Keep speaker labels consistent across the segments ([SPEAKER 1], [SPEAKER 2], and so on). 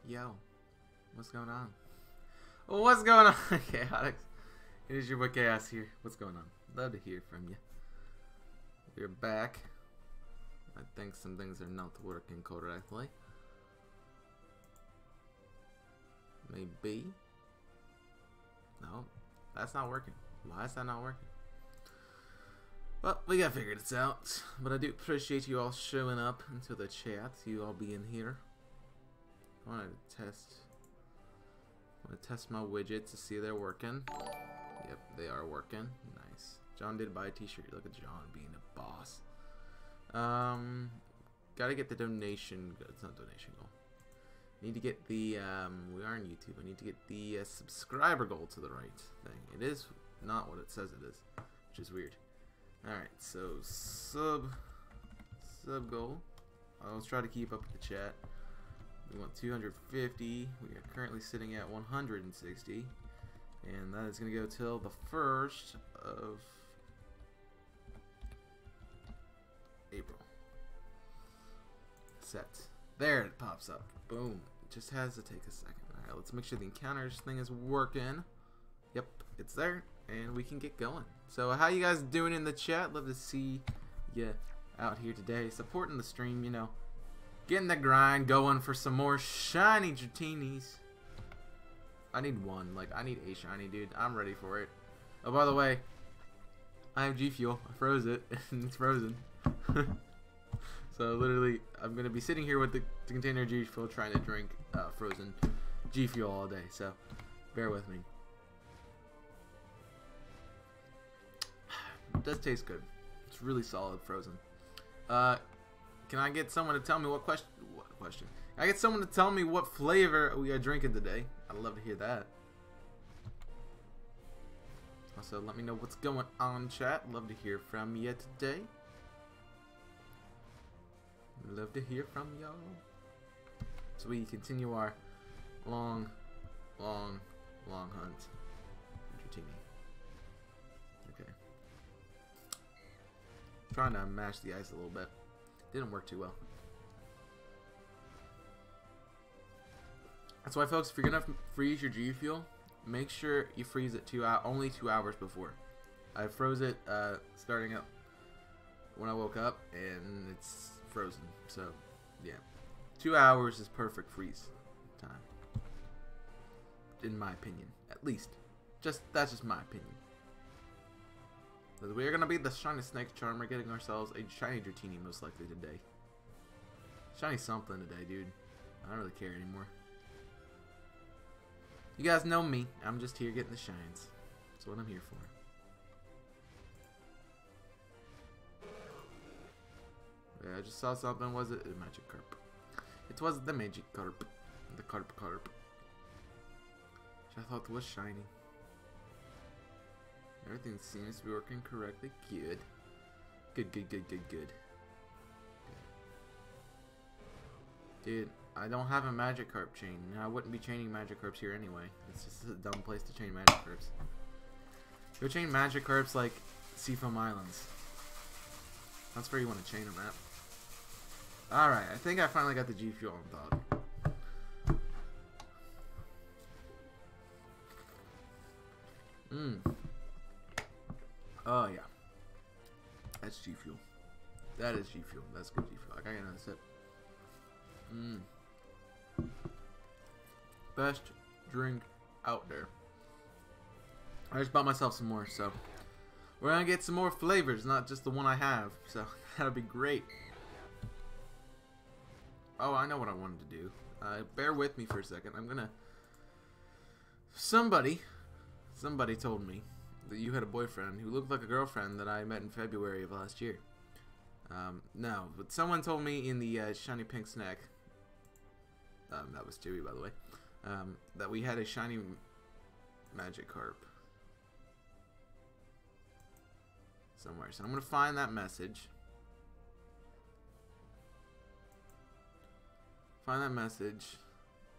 [SPEAKER 1] Yo, what's going on? What's going on, Chaotix? It is your boy Chaos here. What's going on? Love to hear from you. We're back. I think some things are not working correctly. Maybe. No, that's not working. Why is that not working? Well, we gotta figure this out. But I do appreciate you all showing up into the chat. You all being here. I want to test my widgets to see they're working. Yep, they are working. Nice. John did buy a t-shirt. Look at John being a boss. Gotta get the donation. It's not donation goal. Need to get the, we are on YouTube. I need to get the subscriber goal to the right thing. It is not what it says it is, which is weird. Alright, so sub goal. I'll try to keep up with the chat. We want 250. We are currently sitting at 160. And that is going to go till the 1st of April. Set. There it pops up. Boom. It just has to take a second. Alright, let's make sure the encounters thing is working. Yep, it's there. And we can get going. So how you guys doing in the chat? Love to see you out here today. Supporting the stream, you know. Getting the grind going for some more shiny Dratinis. I need one. Like, I need a shiny, dude. I'm ready for it. Oh, by the way, I have G Fuel. I froze it. And it's frozen. So, literally, I'm going to be sitting here with the container of G Fuel trying to drink frozen G Fuel all day. So, bear with me. It does taste good. It's really solid frozen. Can I get someone to tell me what question? Can I get someone to tell me what flavor we are drinking today? I'd love to hear that. Also, let me know what's going on, chat. Love to hear from you today. Love to hear from y'all. So we continue our long hunt. Dratini. Okay. Trying to mash the ice a little bit. Didn't work too well. That's why, folks, if you're gonna freeze your G Fuel, make sure you freeze it only 2 hours before. I froze it starting up when I woke up, and it's frozen. So, yeah, 2 hours is perfect freeze time, in my opinion. At least, that's just my opinion. We're gonna be the shiny snake charmer, getting ourselves a shiny Dratini most likely today. Shiny something today, dude. I don't really care anymore. You guys know me. I'm just here getting the shines. That's what I'm here for. Yeah, I just saw something. Was it a Magikarp? It was the Magikarp. The Carp. Which I thought was shiny. Everything seems to be working correctly. Good. Good. Dude, I don't have a Magikarp chain. I wouldn't be chaining Magikarps here anyway. It's just a dumb place to chain Magikarps. Go chain Magikarps like Seafoam Islands. That's where you want to chain them at. Alright, I think I finally got the G Fuel on thawed. Oh yeah, that's G Fuel. That is G Fuel. That's good G Fuel. I gotta get another sip. Best drink out there. I just bought myself some more, so we're gonna get some more flavors, not just the one I have. So that'll be great. Oh, I know what I wanted to do. Bear with me for a second. I'm gonna. Somebody told me that you had a boyfriend who looked like a girlfriend that I met in February of last year. No, but someone told me in the shiny pink snack, that was Chewy, by the way, that we had a shiny Magikarp somewhere. So I'm going to find that message. Find that message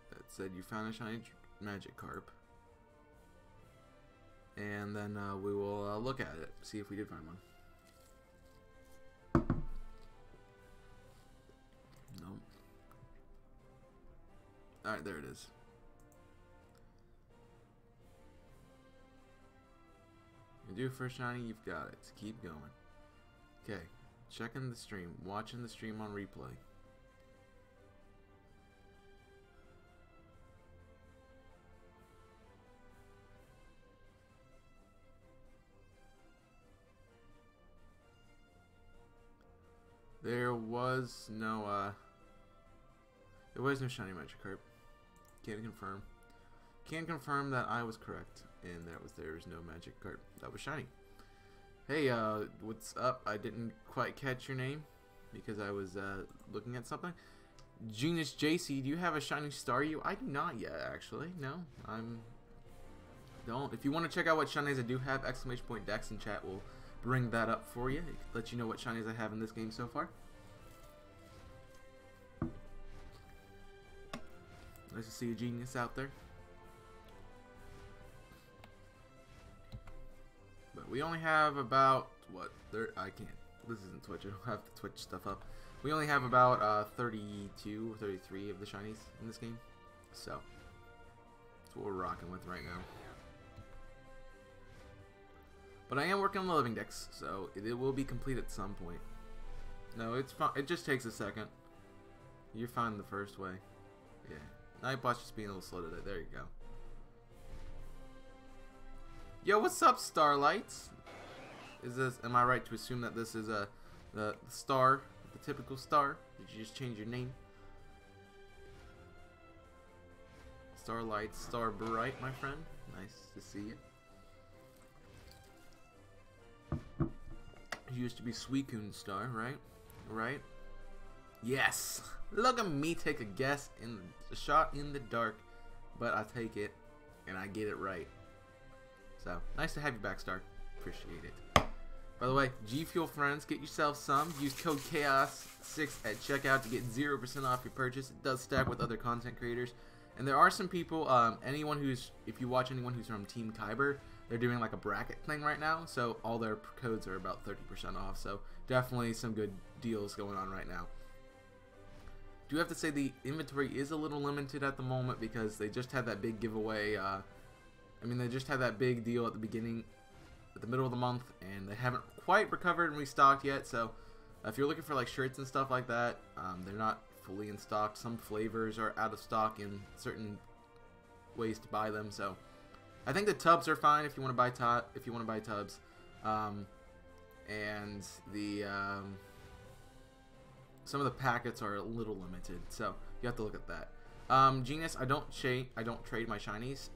[SPEAKER 1] that said you found a shiny Magikarp. And then we will look at it, see if we did find one. Nope. Alright, there it is. You do first shiny, you've got it. Keep going. Okay, checking the stream, watching the stream on replay. There was no shiny Magikarp. Can't confirm. Can confirm that I was correct and there was no Magikarp that was shiny. Hey, what's up? I didn't quite catch your name because I was looking at something. Genius JC, do you have a shiny Staryu? I do not yet, actually. No, don't. If you want to check out what shinies I do have, exclamation point Dex in chat will bring that up for you. Let you know what shinies I have in this game so far. Nice to see a genius out there. But we only have about, what, I can't, this isn't Twitch, I don't have the Twitch stuff up. We only have about 32 or 33 of the shinies in this game. So, that's what we're rocking with right now. But I am working on the living dex, so it will be complete at some point. No, it's fine. It just takes a second. You're fine the first way. Yeah. Nightbot's just being a little slow today. There you go. Yo, what's up, Starlights? Am I right to assume that this is the star, the typical star? Did you just change your name? Starlight, Star Bright, my friend. Nice to see you. You used to be Suicune Star, right? Right? Yes! Look at me take a guess in a shot in the dark, but I take it and I get it right. So, nice to have you back, Star. Appreciate it. By the way, G Fuel friends, get yourself some. Use code CHAOS6 at checkout to get 0% off your purchase. It does stack with other content creators. And there are some people, if you watch anyone who's from Team Kyber, they're doing like a bracket thing right now, so all their codes are about 30% off. So definitely some good deals going on right now. Do have to say the inventory is a little limited at the moment because they just had that big giveaway. They just had that big deal at the beginning, at the middle of the month, and they haven't quite recovered and restocked yet. So if you're looking for like shirts and stuff like that, they're not fully in stock. Some flavors are out of stock in certain ways to buy them. So I think the tubs are fine if you want to buy tubs, and the some of the packets are a little limited, so you have to look at that. Genius, I don't trade my shinies.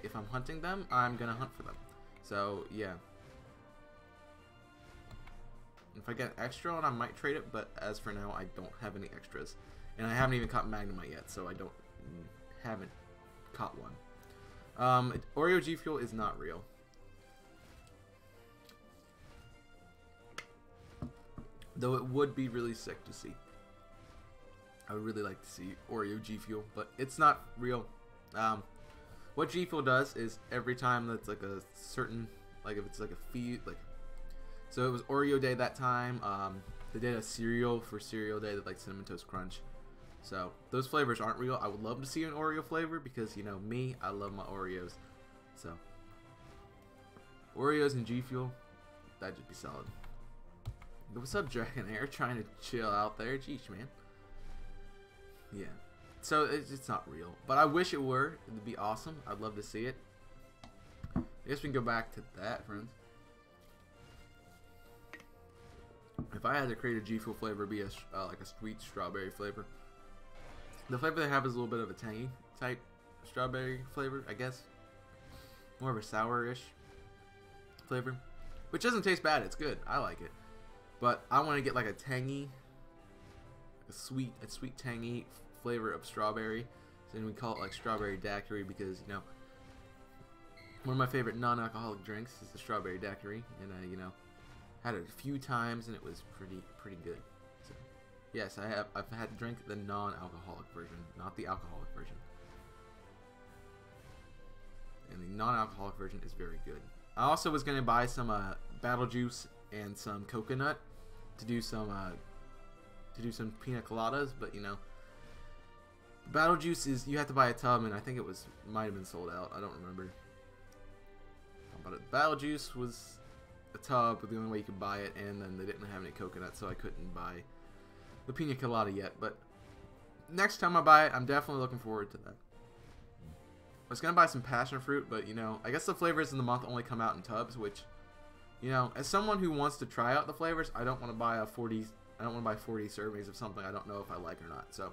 [SPEAKER 1] If I'm hunting them, I'm gonna hunt for them. So yeah. If I get an extra one, I might trade it, but as for now, I don't have any extras, and I haven't even caught Magnemite yet, so I haven't caught one. Oreo G Fuel is not real. Though it would be really sick to see. I would really like to see Oreo G Fuel, but it's not real. What G Fuel does is every time that's like a certain, like if it's like a feed, like, so it was Oreo Day that time. They did a cereal for Cereal Day that like Cinnamon Toast Crunch. So those flavors aren't real. I would love to see an Oreo flavor because, you know, me, I love my Oreos. So Oreos and G Fuel, that'd just be solid. What's up, Dragonair? Trying to chill out there. Jeez, man. Yeah. So it's not real, but I wish it were. It'd be awesome. I'd love to see it. I guess we can go back to that, friends. If I had to create a G Fuel flavor, it'd be like a sweet strawberry flavor. The flavor they have is a little bit of a tangy type strawberry flavor, I guess. More of a sour-ish flavor, which doesn't taste bad. It's good. I like it, but I want to get like a tangy, a sweet tangy flavor of strawberry. So then we call it like strawberry daiquiri because, you know, one of my favorite non-alcoholic drinks is the strawberry daiquiri, and I, you know, had it a few times and it was pretty good. So yes, I've had to drink the non-alcoholic version, not the alcoholic version. And the non-alcoholic version is very good. I also was gonna buy some battle juice and some coconut to do some pina coladas, but you know, Battle Juice is, you have to buy a tub, and I think it might have been sold out. I don't remember. But Battle Juice was a tub, but the only way you could buy it, and then they didn't have any coconut, so I couldn't buy the Pina Colada yet. But next time I buy it, I'm definitely looking forward to that. I was gonna buy some passion fruit, but you know, I guess the flavors in the month only come out in tubs, which, you know, as someone who wants to try out the flavors, I don't want to buy 40 servings of something I don't know if I like or not. So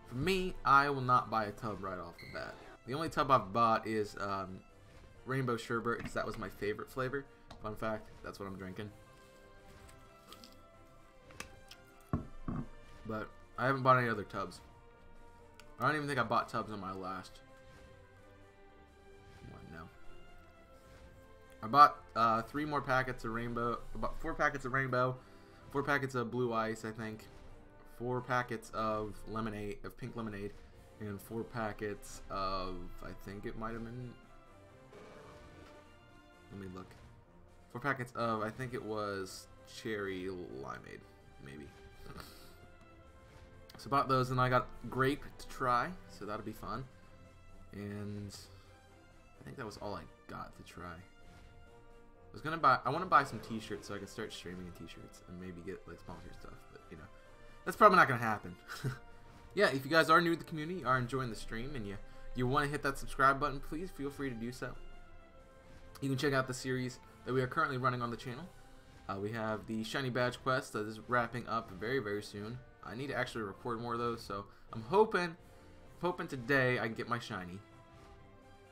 [SPEAKER 1] for me, I will not buy a tub right off the bat. The only tub I've bought is Rainbow Sherbet, because that was my favorite flavor. Fun fact, that's what I'm drinking. But I haven't bought any other tubs. I don't even think I bought tubs on my last one, no. I bought 3 more packets of rainbow, about 4 packets of rainbow, 4 packets of blue ice, I think, 4 packets of lemonade, of pink lemonade, and 4 packets of, I think it might have been, let me look, 4 packets of, I think it was cherry limeade, maybe. So bought those, and I got grape to try, so that'll be fun. And I think that was all I got to try. I want to buy some t-shirts so I can start streaming in t-shirts and maybe get like sponsored stuff, but you know, that's probably not gonna happen. Yeah, if you guys are new to the community, are enjoying the stream, and you want to hit that subscribe button, please feel free to do so. You can check out the series that we are currently running on the channel. We have the Shiny Badge Quest that is wrapping up very, very soon. I need to actually record more of those, so I'm hoping today I can get my shiny,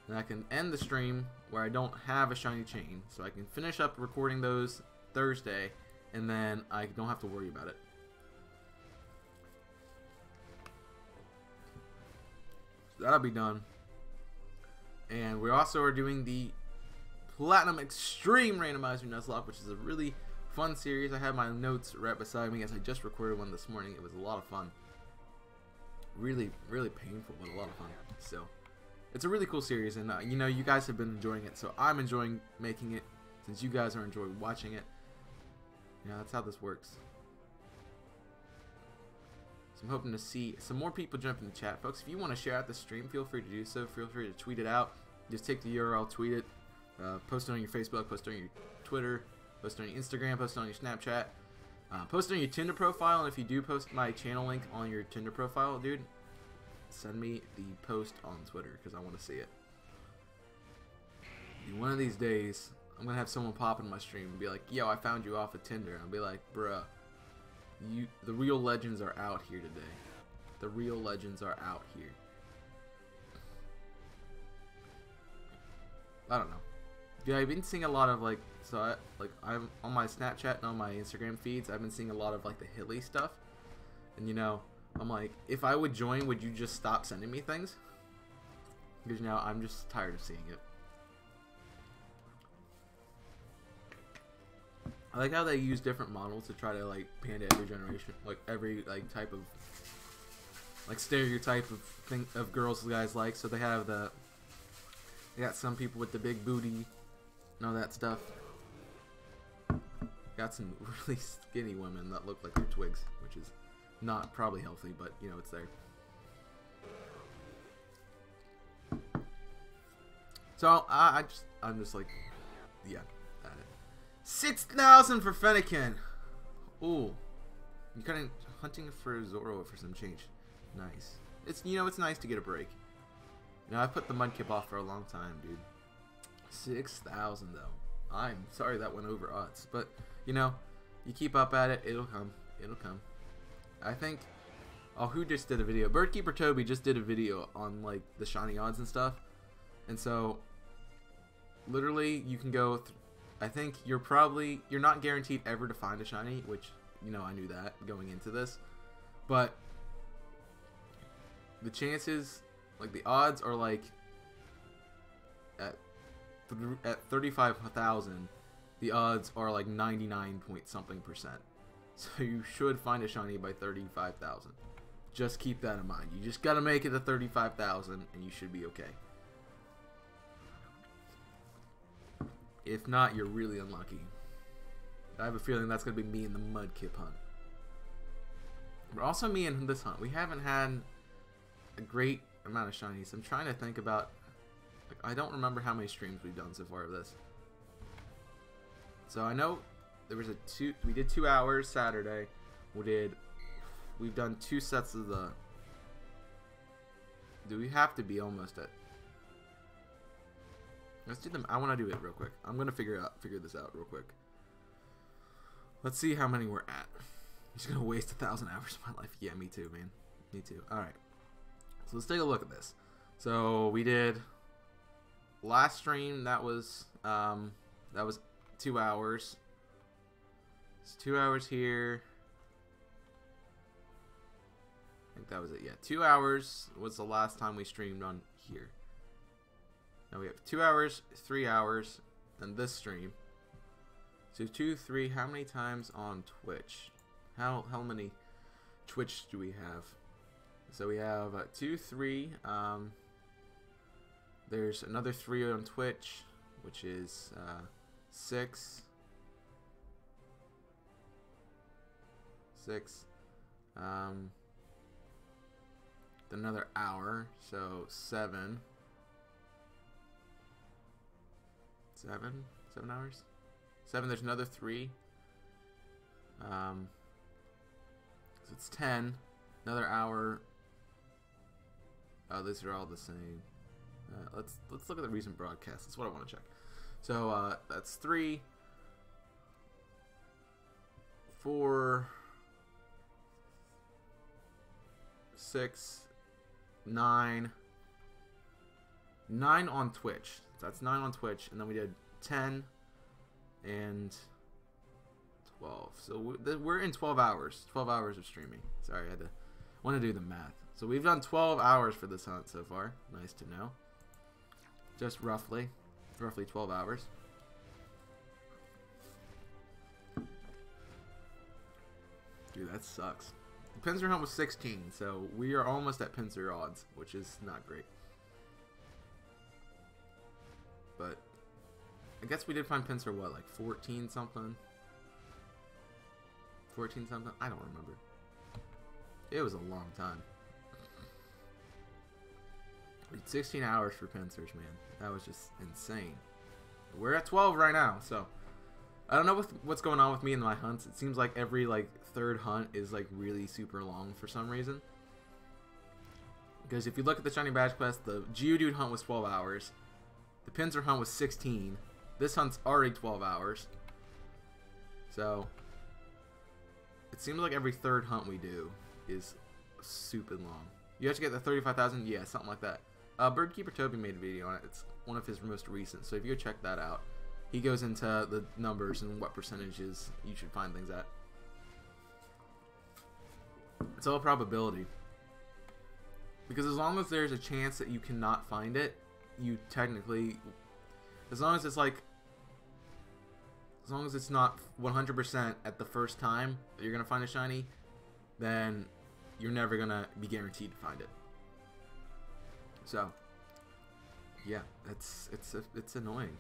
[SPEAKER 1] and I can end the stream where I don't have a shiny chain, so I can finish up recording those Thursday, and then I don't have to worry about it. So that'll be done. And we also are doing the Platinum Extreme Randomizer Nuzlocke, which is a really fun series. I have my notes right beside me as I just recorded one this morning. It was a lot of fun. Really, really painful, but a lot of fun. So it's a really cool series, and you know, you guys have been enjoying it, so I'm enjoying making it since you guys are enjoying watching it. You know, that's how this works. So I'm hoping to see some more people jump in the chat, folks. If you want to share out the stream, feel free to do so. Feel free to tweet it out. Just take the URL, tweet it, post it on your Facebook, post it on your Twitter, post it on your Instagram, post it on your Snapchat, post it on your Tinder profile. And if you do post my channel link on your Tinder profile, dude, send me the post on Twitter because I want to see it. And one of these days, I'm gonna have someone pop in my stream and be like, "Yo, I found you off of Tinder." And I'll be like, "Bruh, the real legends are out here today. The real legends are out here." I don't know. Yeah, I've been seeing a lot of I'm on my Snapchat and on my Instagram feeds. I've been seeing a lot of like the Hilly stuff, and you know, I'm like, if I would join, would you just stop sending me things? Because now I'm just tired of seeing it. I like how they use different models to try to like pander every generation, like every like type of like stereotype of thing of girls guys like. So they got some people with the big booty and all that stuff. Got some really skinny women that look like they're twigs, which is not probably healthy, but you know, it's there. So I'm just like, yeah. 6,000 for Fennekin. Ooh, you kind of hunting for Zoro for some change. Nice. It's, you know, it's nice to get a break. You know, I put the Mudkip off for a long time, dude. 6,000 though. I'm sorry that went over odds, but you know, you keep up at it, it'll come. It'll come. I think. Oh, who just did a video? Birdkeeper Toby just did a video on like the shiny odds and stuff, and so literally you can go. I think you're not guaranteed ever to find a shiny, which, you know, I knew that going into this, but the chances, like the odds are like at 35,000, the odds are like 99 point something %. So you should find a shiny by 35,000. Just keep that in mind. You just gotta make it to 35,000 and you should be okay. If not, you're really unlucky. I have a feeling that's going to be me in the Mudkip hunt. But also me and this hunt, we haven't had a great amount of shinies. I'm trying to think about, like, I don't remember how many streams we've done so far of this. So I know there was we did 2 hours Saturday. We've done 2 sets of the, do we have to be almost at, let's do them. I want to do it real quick. I'm going to figure this out real quick. Let's see how many we're at. I'm just going to waste 1,000 hours of my life. Yeah, me too, man. Me too. Alright. So let's take a look at this. So we did last stream, that was 2 hours. It's 2 hours here. I think that was it. Yeah, 2 hours was the last time we streamed on here. Now we have 2 hours, 3 hours, and this stream. So 2, 3. How many times on Twitch? How many Twitch do we have? So we have 2, 3. There's another 3 on Twitch, which is 6. 6. Another hour, so 7. 7 hours. 7. There's another 3. So it's 10. Another hour. Oh, these are all the same. Let's look at the recent broadcast. That's what I want to check. So that's 3, 4, 6, 9. 9 on Twitch. So that's 9 on Twitch, and then we did 10 and 12. So we're in 12 hours. 12 hours of streaming. Sorry, I want to do the math. So we've done 12 hours for this hunt so far. Nice to know. Just roughly 12 hours. Dude, that sucks. The pincer hunt was 16, so we are almost at pincer odds, which is not great. But I guess we did find pincer, what, like 14 something? 14 something? I don't remember. It was a long time. 16 hours for pincers, man. That was just insane. We're at 12 right now, so I don't know what's going on with me in my hunts. It seems like every third hunt is really super long for some reason. Because if you look at the shiny badge quest, the Geodude hunt was 12 hours. The pincer hunt was 16. This hunt's already 12 hours. So it seems like every third hunt we do is super long. You have to get the 35,000? Yeah, something like that. Birdkeeper Toby made a video on it. It's one of his most recent, so if you go check that out, he goes into the numbers and what percentages you should find things at. It's all probability. Because as long as there's a chance that you cannot find it, you technically, as long as it's not 100% at the first time that you're going to find a shiny, then you're never going to be guaranteed to find it. So, yeah, it's annoying.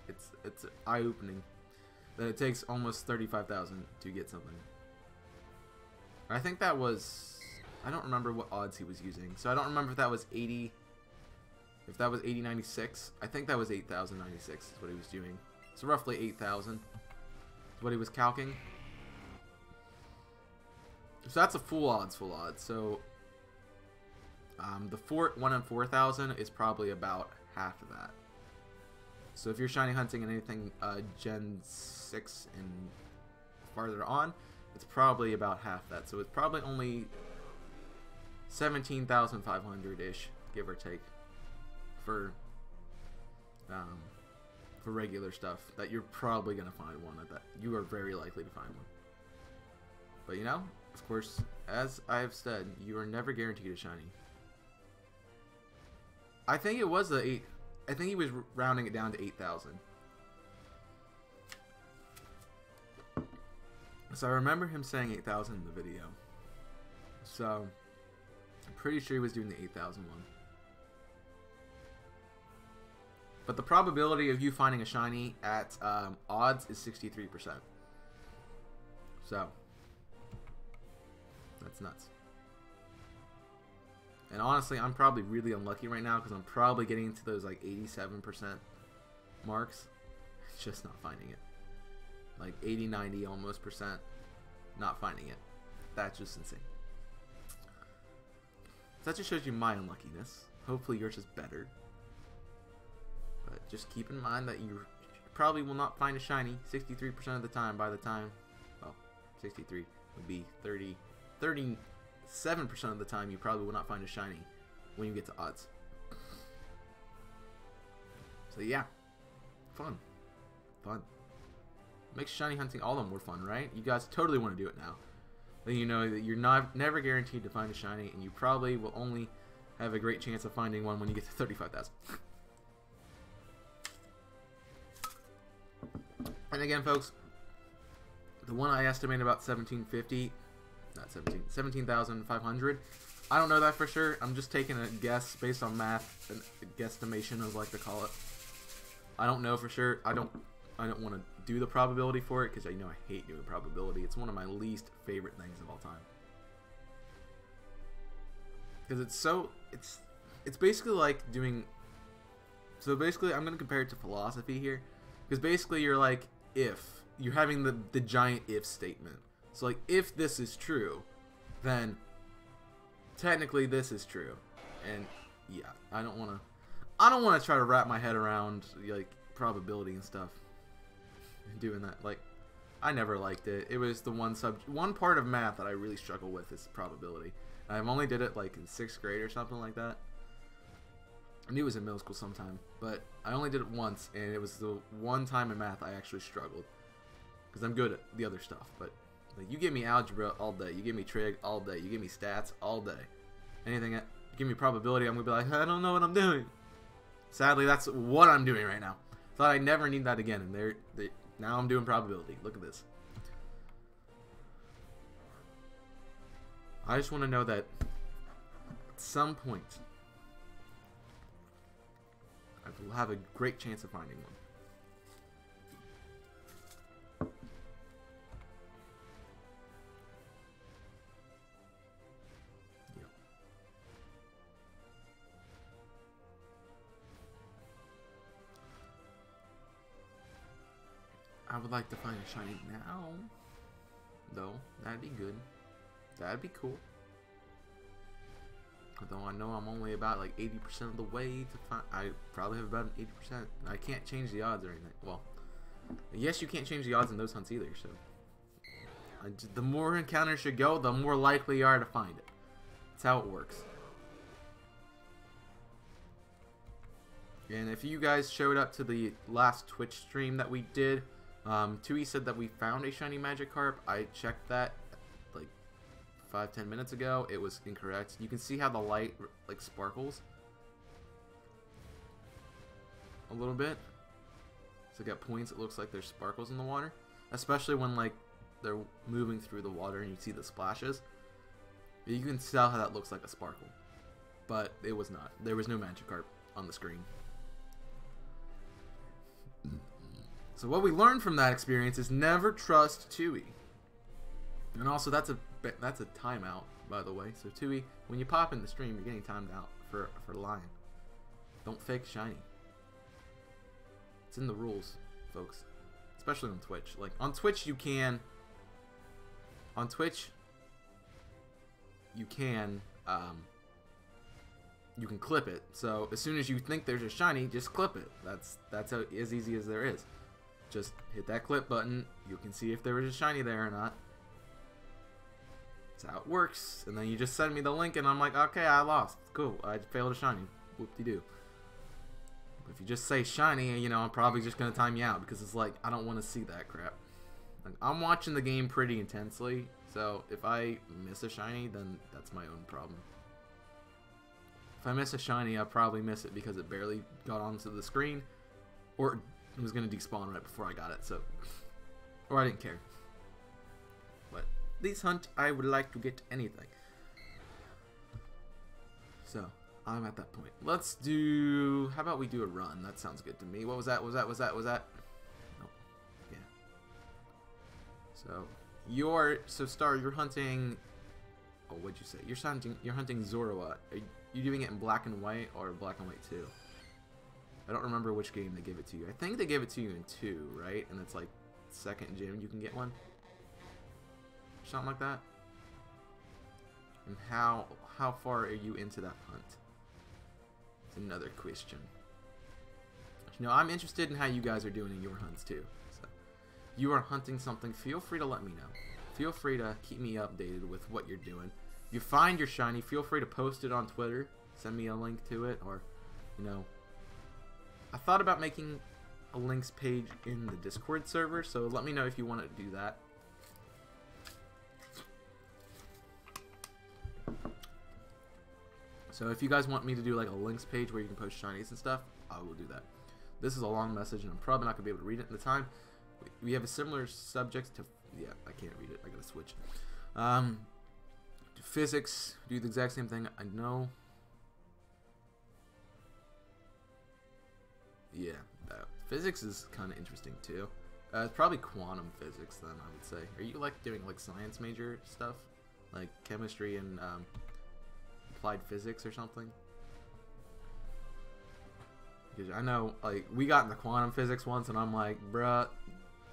[SPEAKER 1] It's eye-opening that it takes almost 35,000 to get something. I think that was, I don't remember what odds he was using. So I don't remember if that was 80, if that was 8096. I think that was 8,096 is what he was doing. So roughly 8,000 is what he was calcing. So that's a full odds. So the 1 in 4,000 is probably about half of that. So if you're shiny hunting and anything Gen 6 and farther on, it's probably about half that. So it's probably only 17,500-ish, give or take, for regular stuff that you're probably gonna find one of that. You are very likely to find one. But you know, of course, as I have said, you are never guaranteed a shiny. I think it was the 8. I think he was rounding it down to 8,000. So I remember him saying 8,000 in the video. So I'm pretty sure he was doing the 8,000 one. But the probability of you finding a shiny at odds is 63%. So That's nuts. And honestly, I'm probably really unlucky right now because I'm probably getting to those like 87% marks. Just not finding it. Like 80, 90 almost percent. Not finding it. That's just insane. That just shows you my unluckiness. Hopefully yours is better. But just keep in mind that you probably will not find a shiny 63% of the time by the time, well, 63 would be 37% of the time you probably will not find a shiny when you get to odds. So yeah, fun. Makes shiny hunting all the more fun, right? You guys totally want to do it now. Then you know that you're never guaranteed to find a shiny, and you probably will only have a great chance of finding one when you get to 35,000. And again, folks, the one I estimated about 1750, not 17,500. I don't know that for sure. I'm just taking a guess based on math, a guesstimation, as I like to call it. I don't know for sure. I don't want to do the probability for it because I know I hate doing probability. It's one of my least favorite things of all time. Because it's basically like doing. So basically, I'm gonna compare it to philosophy here, because basically you're like, if you're having the giant if statement. So like, if this is true, then technically this is true. And yeah, I don't want to try to wrap my head around like probability and stuff. Doing that, like, I never liked it. It was the one part of math that I really struggle with is probability. I've only did it like in 6th grade or something like that. I knew it was in middle school sometime, but I only did it once, and it was the one time in math I actually struggled. Because I'm good at the other stuff, but like, you give me algebra all day, you give me trig all day, you give me stats all day. Anything that give me probability, I'm gonna be like, I don't know what I'm doing. Sadly, that's what I'm doing right now. Thought I'd never need that again, and now I'm doing probability. Look at this. I just want to know that at some point I will have a great chance of finding one. Yep. I would like to find a shiny now, though. That'd be good. That'd be cool. Although I know I'm only about like 80% of the way to find. I probably have about an 80%. I can't change the odds or anything. Well, yes, you can't change the odds in those hunts either. So, the more encounters you go, the more likely you are to find it. That's how it works. And if you guys showed up to the last Twitch stream that we did, Tui said that we found a shiny Magikarp. I checked that like 5-10 minutes ago. It was incorrect. You can see how the light like sparkles a little bit. So it got points. It looks like there's sparkles in the water, especially when like they're moving through the water and you see the splashes. You can tell how that looks like a sparkle, but it was not. There was no Magikarp on the screen. So what we learned from that experience is never trust Tui. And also that's a timeout, by the way. So Tui, when you pop in the stream, you're getting timed out for lying. Don't fake shiny. It's in the rules, folks. Especially on Twitch. Like on Twitch you can clip it. So as soon as you think there's a shiny, just clip it. That's how, as easy as there is. Just hit that clip button. You can see if there was a shiny there or not. That's how it works. And then you just send me the link and I'm like, okay, I lost. Cool. I failed a shiny. Whoop-de-doo. If you just say shiny, you know, I'm probably just going to time you out because it's like, I don't want to see that crap. Like, I'm watching the game pretty intensely. So if I miss a shiny, then that's my own problem. If I miss a shiny, I'll probably miss it because it barely got onto the screen. Or it was going to despawn right before I got it, so... Or I didn't care. But this hunt, I would like to get anything. So, I'm at that point. Let's do... How about we do a run? That sounds good to me. What was that? Was that? Nope. Yeah. So, Star, you're hunting Oh, what'd you say? You're hunting Zorua. Are you doing it in black and white or black and white 2? I don't remember which game they gave it to you. I think they gave it to you in 2, right? And it's like second gym you can get one. Something like that. And how far are you into that hunt? It's another question. You know, I'm interested in how you guys are doing in your hunts too. So, you are hunting something, feel free to let me know. Feel free to keep me updated with what you're doing. If you find your shiny, feel free to post it on Twitter. Send me a link to it, or, you know, I thought about making a links page in the Discord server, so let me know if you want to do that. So if you guys want me to do like a links page where you can post shinies and stuff, I will do that. This is a long message, and I'm probably not going to be able to read it in the time. We have a similar subject to... Yeah, I can't read it. I got to switch. Physics, do the exact same thing. I know. Yeah, physics is kind of interesting too. It's probably quantum physics then, I would say. Are you like doing like science major stuff? Like chemistry and applied physics or something? Because I know, like, we got into quantum physics once and I'm like, bruh,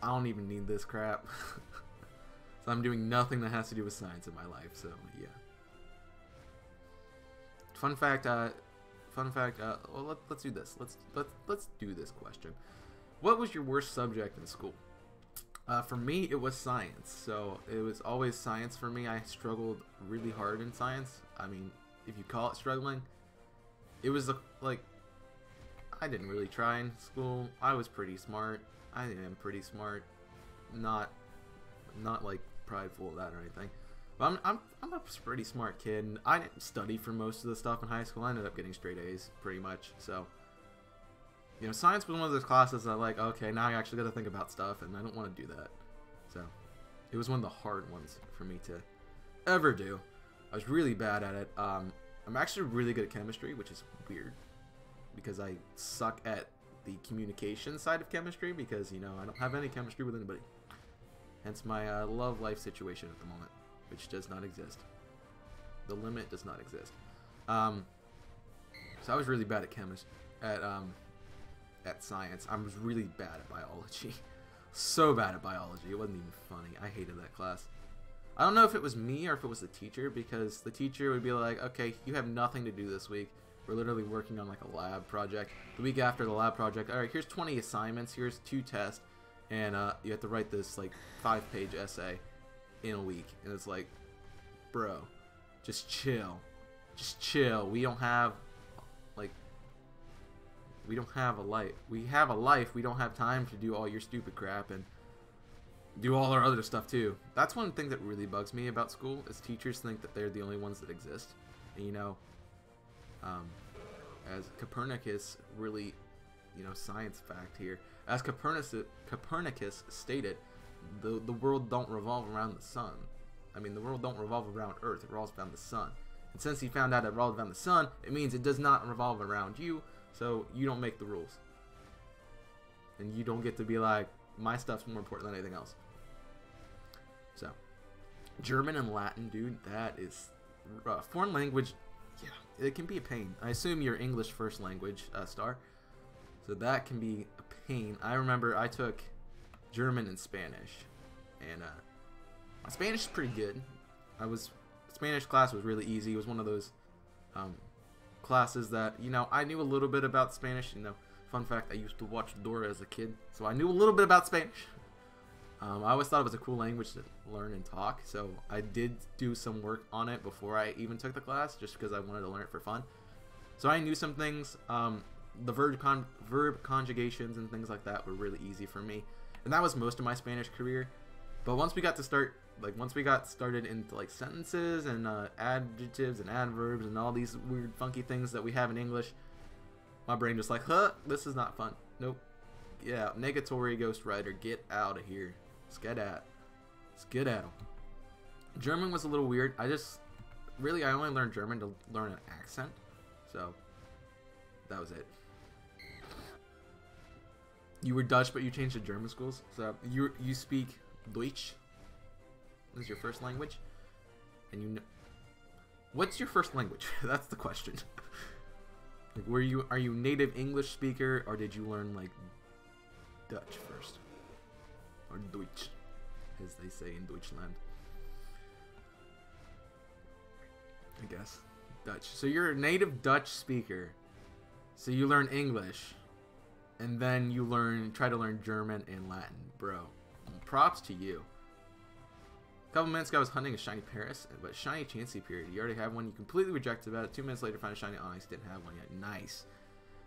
[SPEAKER 1] I don't even need this crap. So I'm doing nothing that has to do with science in my life, so yeah. Fun fact, well, let's do this. Let's do this question. What was your worst subject in school? For me, it was science. So it was always science for me. I struggled really hard in science. I mean, if you call it struggling, it was like, I didn't really try in school. I was pretty smart. I am pretty smart. Not like prideful of that or anything. But I'm a pretty smart kid, and I didn't study for most of the stuff in high school. I ended up getting straight A's pretty much. So, you know, science was one of those classes that, like, okay, now I actually got to think about stuff, and I don't want to do that. So, it was one of the hard ones for me to ever do. I was really bad at it. I'm actually really good at chemistry, which is weird, because I suck at the communication side of chemistry, because, you know, I don't have any chemistry with anybody. Hence my love life situation at the moment, which does not exist. The limit does not exist. So I was really bad at at science. I was really bad at biology. So bad at biology. It wasn't even funny. I hated that class. I don't know if it was me or if it was the teacher, because the teacher would be like, okay, you have nothing to do this week. We're literally working on like a lab project. The week after the lab project, all right, here's 20 assignments. Here's 2 tests. And you have to write this like 5-page essay in a week. And it's like, bro, just chill. Just chill. We don't have, like, we don't have a life. We have a life. We don't have time to do all your stupid crap and do all our other stuff too. That's one thing that really bugs me about school, is teachers think that they're the only ones that exist. And, you know, as Copernicus really, you know, science fact here, as Copernicus stated, the world don't revolve around the sun. I mean, the world don't revolve around Earth, it revolves around the sun. And since he found out it revolves around the sun, it means it does not revolve around you, so you don't make the rules. And you don't get to be like, my stuff's more important than anything else. So, German and Latin, dude, that is foreign language. Yeah, it can be a pain. I assume you're English first language, Star. So that can be a pain. I remember I took German and Spanish, and my Spanish is pretty good. Spanish class was really easy. It was one of those classes that, you know, I knew a little bit about Spanish. You know, fun fact, I used to watch Dora as a kid, so I knew a little bit about Spanish. I always thought it was a cool language to learn and talk, so I did do some work on it before I even took the class, just because I wanted to learn it for fun. So I knew some things. The verb conjugations and things like that were really easy for me, and that was most of my Spanish career. But once we got started into like sentences and adjectives and adverbs and all these weird funky things that we have in English, my brain just like, huh, this is not fun. Nope. Yeah, negatory ghostwriter, get out of here. Skedaddle. German was a little weird. I only learned German to learn an accent, so that was it. You were Dutch, but you changed to German schools, so you speak Deutsch. This is your first language, and What's your first language? That's the question. Like, are you native English speaker, or did you learn like Dutch first, or Deutsch, as they say in Deutschland? I guess Dutch. So you're a native Dutch speaker. So you learn English, and then you try to learn German and Latin, bro. Props to you. A couple minutes ago, I was hunting a shiny Paris, but shiny Chansey period. You already have one. You completely rejected about it. 2 minutes later, find a shiny Onyx. Didn't have one yet. Nice.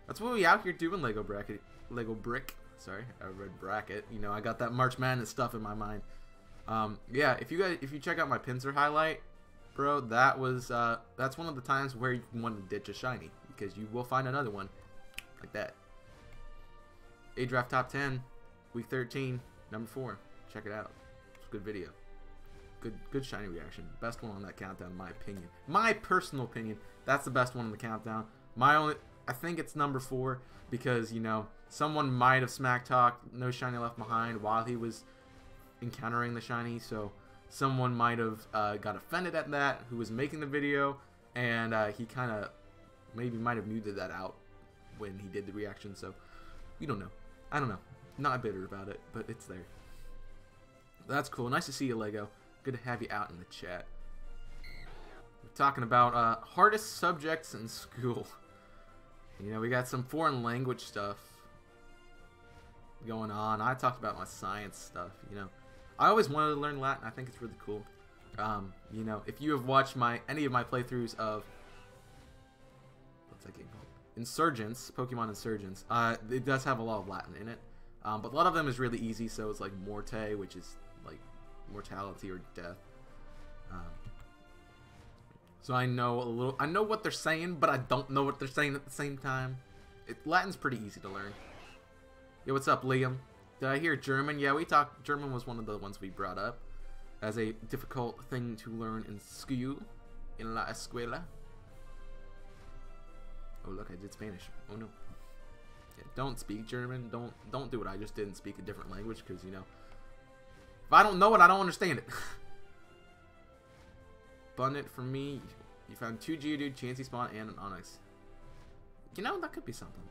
[SPEAKER 1] That's what we out here doing. Lego brick. Sorry, I read bracket. You know, I got that March Madness stuff in my mind. Yeah, if you check out my Pinsir highlight, bro, that's one of the times where you want to ditch a shiny, because you will find another one like that. A Draft Top 10, Week 13, number 4. Check it out. It's a good video. Good shiny reaction. Best one on that countdown, in my opinion. My personal opinion, that's the best one on the countdown. I think it's number 4 because, you know, someone might have smack talked No Shiny Left Behind while he was encountering the shiny, so someone might have got offended at that who was making the video, and he kind of might have muted that out when he did the reaction, so we don't know. I don't know. Not bitter about it, but it's there. That's cool. Nice to see you, Lego. Good to have you out in the chat. We're talking about hardest subjects in school. You know, we got some foreign language stuff going on. I talked about my science stuff, you know. I always wanted to learn Latin. I think it's really cool. You know, if you have watched any of my playthroughs of, what's that game called? Insurgents, Pokemon Insurgents, it does have a lot of Latin in it. But a lot of them is really easy, so it's like Morte, which is like mortality or death. So I know what they're saying, but I don't know what they're saying at the same time. Latin's pretty easy to learn. Yo, what's up, Liam? Did I hear German? Yeah, we talked. German was one of the ones we brought up as a difficult thing to learn in school, in la escuela. Oh, look, I did Spanish. Oh no. Yeah, don't speak German. Don't do what I just did and speak a different language, because, you know, if I don't know it, I don't understand it. Abundant for me. You found 2 Geodude, Chansey Spawn, and an Onyx. You know, that could be something.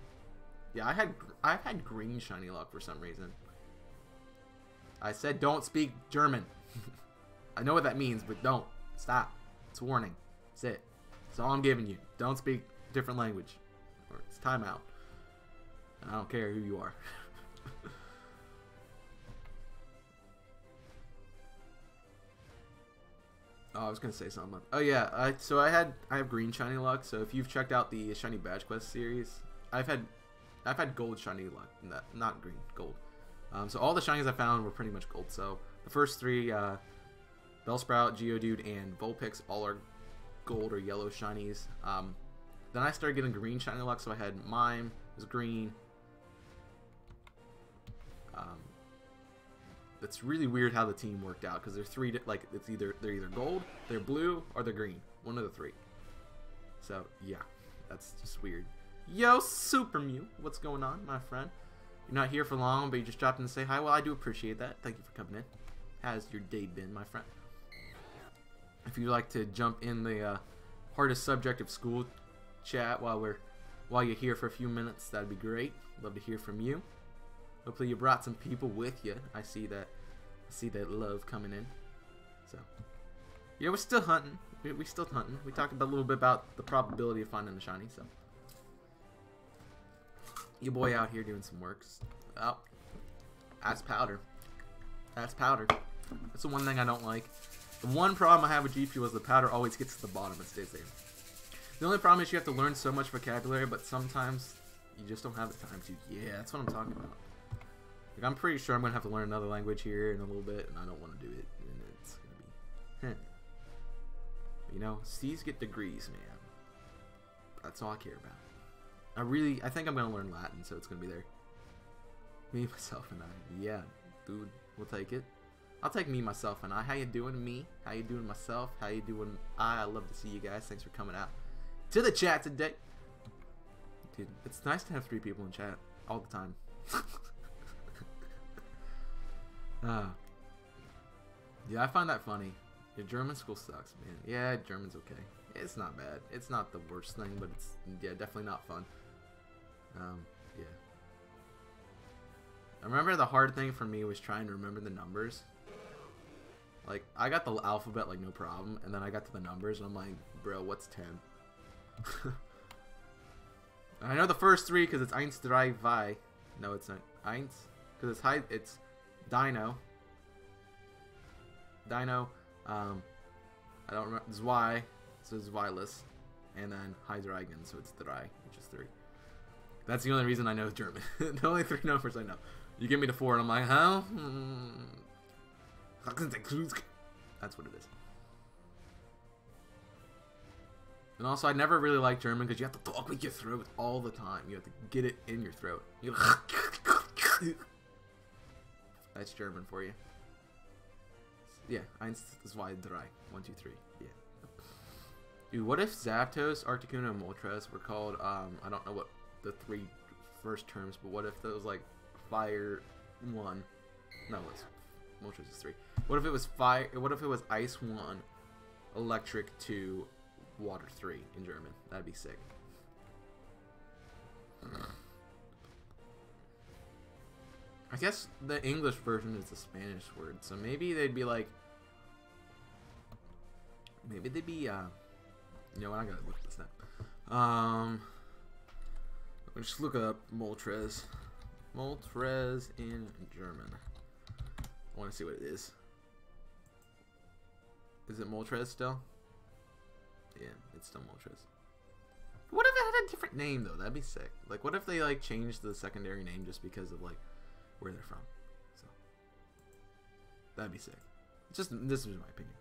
[SPEAKER 1] Yeah, I've had green shiny luck for some reason. I said don't speak German. I know what that means, but don't. Stop. It's a warning. That's it. That's all I'm giving you. Don't speak different language, or it's timeout. And I don't care who you are. Oh, I was gonna say something. Oh yeah, I have green shiny luck. So if you've checked out the Shiny Badge Quest series, I've had gold shiny luck, not green, gold. So all the shinies I found were pretty much gold. So the first 3, Bellsprout, Geodude, and Vulpix, all are gold or yellow shinies. Then I started getting green shiny luck. So I had Mime, it was green. It's really weird how the team worked out, because they're 3, like, they're either gold, they're blue, or they're green. One of the 3. So yeah, that's just weird. Yo, Super Mew, what's going on, my friend? You're not here for long, but you just dropped in to say hi. Well, I do appreciate that. Thank you for coming in. How's your day been, my friend? If you'd like to jump in the hardest subject of school chat while you're here for a few minutes, that'd be great. Love to hear from you. Hopefully you brought some people with you. I see that love coming in. So yeah, we're still hunting. We're still hunting. We talked a little bit about the probability of finding a shiny. So your boy out here doing some works. Oh, that's powder. That's powder. That's the one thing I don't like. The one problem I have with GP was the powder always gets to the bottom and stays there. The only problem is you have to learn so much vocabulary, but sometimes you just don't have the time to. Yeah, that's what I'm talking about. Like, I'm pretty sure I'm going to have to learn another language here in a little bit, and I don't want to do it. And it's going to be... You know, C's get degrees, man. That's all I care about. I think I'm going to learn Latin, so it's going to be there. Me, myself, and I. Yeah, dude, we'll take it. I'll take me, myself, and I. How you doing, me? How you doing, myself? How you doing, I? I love to see you guys. Thanks for coming out to the chat today. Dude, it's nice to have 3 people in chat all the time. Yeah, I find that funny. Your German school sucks, man. Yeah, German's okay. It's not bad. It's not the worst thing, but it's, yeah, definitely not fun. Yeah. I remember the hard thing for me was trying to remember the numbers. Like, I got the alphabet, like, no problem, and then I got to the numbers, and I'm like, bro, what's 10? I know the first three because it's 1, 2, 3, 4. No, it's not 1, because it's high. It's Dino. Dino. I don't remember. Zwei, so it's Zweiless, and then High Dragon, so it's 3, which is 3. That's the only reason I know German. The only 3 numbers I know. You give me the 4, and I'm like, huh? That's what it is. And also, I never really liked German because you have to talk with your throat all the time. You have to get it in your throat. That's German for you. Yeah, 1, 2, 3. 1, 2, 3. Yeah. Dude, what if Zapdos, Articuno, and Moltres were called, I don't know what the 3 first terms, but what if those, like, Fire 1? No, it's Moltres is 3. What if it was Fire? What if it was Ice 1, Electric 2, Water 3 in German? That'd be sick. I guess the English version is the Spanish word, so maybe they'd be like, maybe they'd be, you know what, I gotta look this up. Let's just look up Moltres. Moltres in German. I want to see what it is. Is it Moltres still? Yeah, it's still Moltres. What if it had a different name though? That'd be sick. Like, what if they like changed the secondary name just because of like where they're from? So that'd be sick. Just this is my opinion.